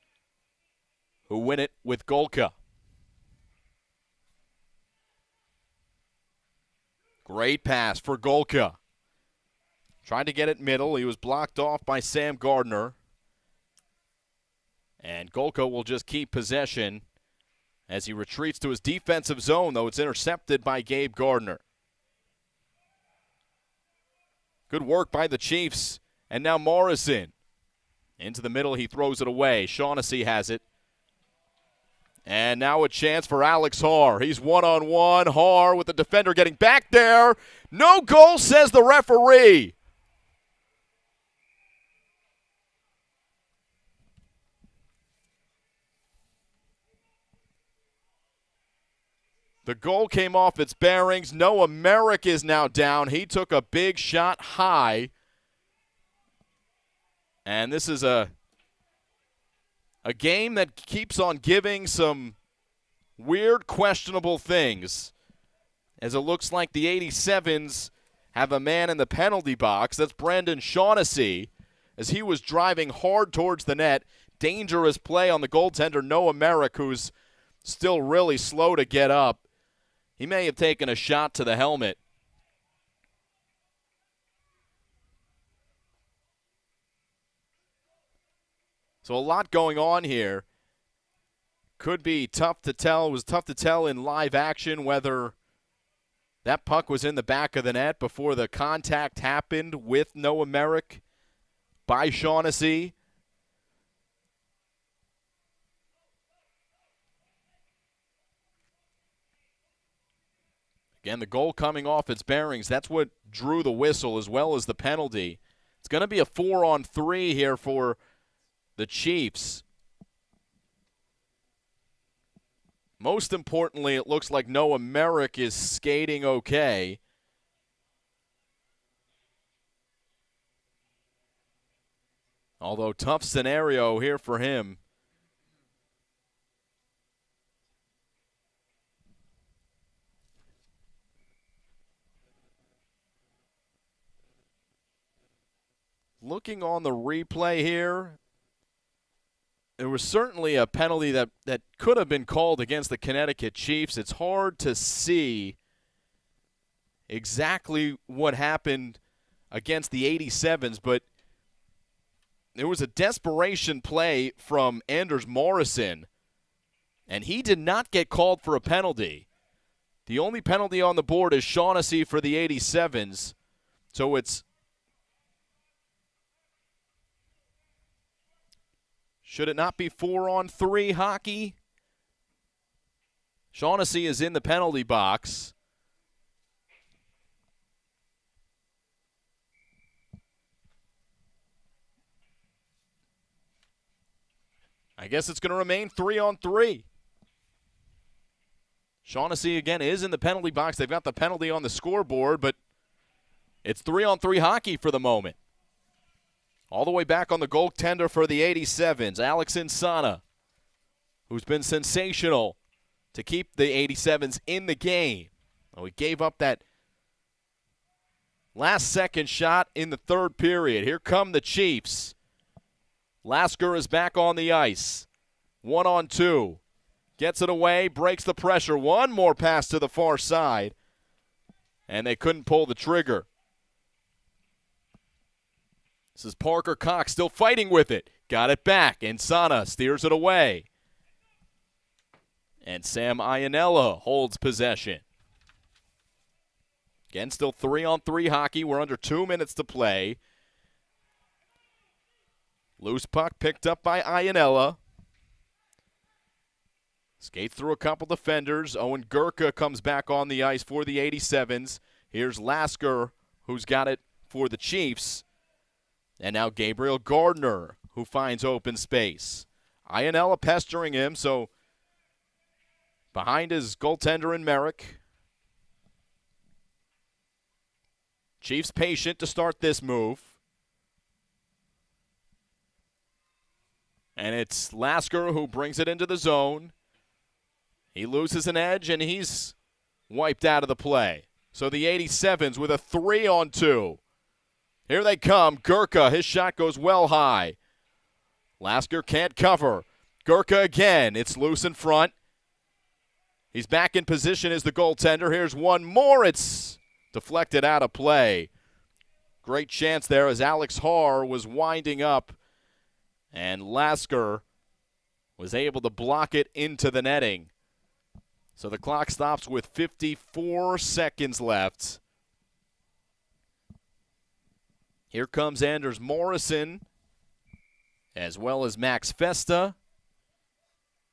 S1: who win it with Golka. Great pass for Golka. Tried to get it middle. He was blocked off by Sam Gardner. And Golka will just keep possession as he retreats to his defensive zone, though it's intercepted by Gabe Gardner. Good work by the Chiefs. And now Morrison. Into the middle, he throws it away. Shaughnessy has it. And now a chance for Alex Haar. He's 1-on-1. Haar with the defender getting back there. No goal, says the referee. The goal came off its bearings. Noah Merrick is now down. He took a big shot high. And this is a game that keeps on giving some weird, questionable things, as it looks like the 87's have a man in the penalty box. That's Brandon Shaughnessy, as he was driving hard towards the net. Dangerous play on the goaltender, Noah Merrick, who's still really slow to get up. He may have taken a shot to the helmet. So a lot going on here. Could be tough to tell. It was tough to tell in live action whether that puck was in the back of the net before the contact happened with Noah Merrick by Shaughnessy. Again, the goal coming off its bearings. That's what drew the whistle as well as the penalty. It's going to be a 4-on-3 here for the Chiefs. Most importantly, it looks like Noah Merrick is skating okay. Although tough scenario here for him. Looking on the replay here, there was certainly a penalty that could have been called against the Connecticut Chiefs. It's hard to see exactly what happened against the 87's, but there was a desperation play from Anders Morrison, and he did not get called for a penalty. The only penalty on the board is Shaughnessy for the 87's, so it's should it not be 4-on-3 hockey? Shaughnessy is in the penalty box. I guess it's going to remain 3-on-3. Shaughnessy, again, is in the penalty box. They've got the penalty on the scoreboard, but it's 3-on-3 hockey for the moment. All the way back on the goaltender for the 87's, Alex Insana, who's been sensational to keep the 87's in the game. Well, he gave up that last-second shot in the third period. Here come the Chiefs. Lasker is back on the ice. 1-on-2. Gets it away, breaks the pressure. One more pass to the far side, and they couldn't pull the trigger. This is Parker Cox still fighting with it. Got it back. Insana steers it away. And Sam Ianella holds possession. Again, still 3-on-3 hockey. We're under 2 minutes to play. Loose puck picked up by Ianella. Skates through a couple defenders. Owen Gurka comes back on the ice for the 87's. Here's Lasker, who's got it for the Chiefs. And now Gabriel Gardner, who finds open space. Ianella pestering him, so behind his goaltender in Merrick. Chiefs patient to start this move. And it's Lasker who brings it into the zone. He loses an edge, and he's wiped out of the play. So the 87's with a 3-on-2. Here they come. Gurka, his shot goes well high. Lasker can't cover. Gurka again. It's loose in front. He's back in position as the goaltender. Here's one more. It's deflected out of play. Great chance there as Alex Haar was winding up, and Lasker was able to block it into the netting. So the clock stops with 54 seconds left. Here comes Anders Morrison, as well as Max Festa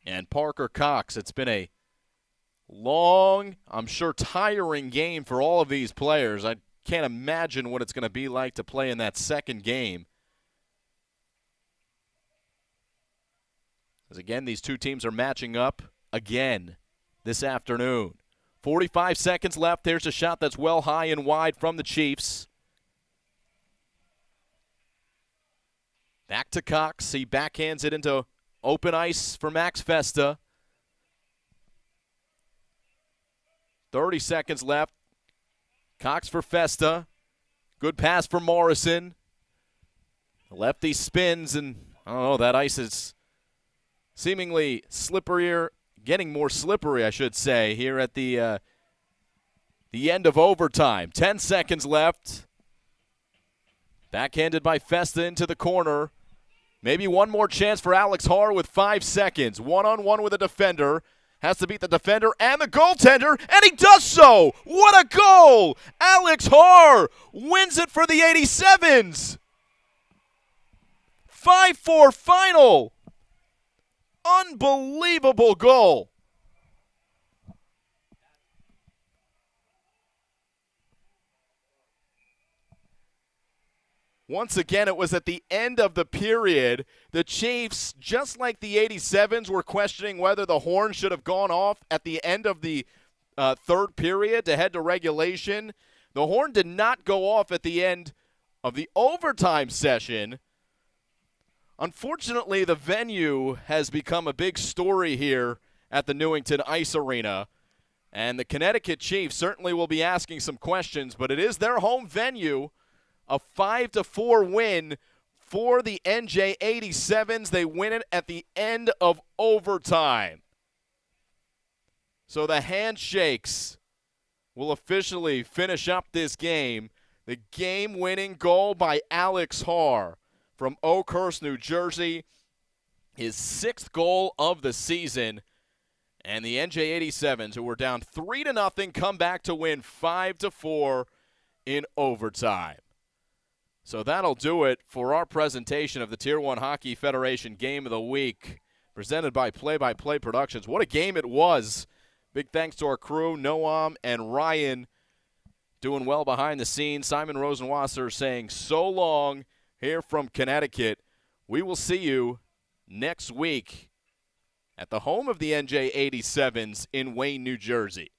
S1: and Parker Cox. It's been a long, I'm sure tiring game for all of these players. I can't imagine what it's going to be like to play in that second game. As again, these two teams are matching up again this afternoon. 45 seconds left. There's a shot that's well high and wide from the Chiefs. Back to Cox. He backhands it into open ice for Max Festa. 30 seconds left. Cox for Festa. Good pass for Morrison. The lefty spins, and I don't know, that ice is seemingly slipperier, getting more slippery, I should say, here at the end of overtime. 10 seconds left. Backhanded by Festa into the corner. Maybe one more chance for Alex Haar with 5 seconds. One-on-one with a defender. Has to beat the defender and the goaltender, and he does so! What a goal! Alex Haar wins it for the 87's. 5-4 final. Unbelievable goal. Once again, it was at the end of the period. The Chiefs, just like the 87's, were questioning whether the horn should have gone off at the end of the third period to head to regulation. The horn did not go off at the end of the overtime session. Unfortunately, the venue has become a big story here at the Newington Ice Arena. And the Connecticut Chiefs certainly will be asking some questions, but it is their home venue. A 5-4 win for the NJ 87's. They win it at the end of overtime. So the handshakes will officially finish up this game. The game-winning goal by Alex Haar from Oakhurst, New Jersey. His 6th goal of the season. And the NJ 87's, who were down 3-0, come back to win 5-4 in overtime. So that'll do it for our presentation of the Tier 1 Hockey Federation Game of the Week, presented by Play by Play Productions. What a game it was. Big thanks to our crew, Noam and Ryan, doing well behind the scenes. Simon Rosenwasser saying so long here from Connecticut. We will see you next week at the home of the NJ 87's in Wayne, New Jersey.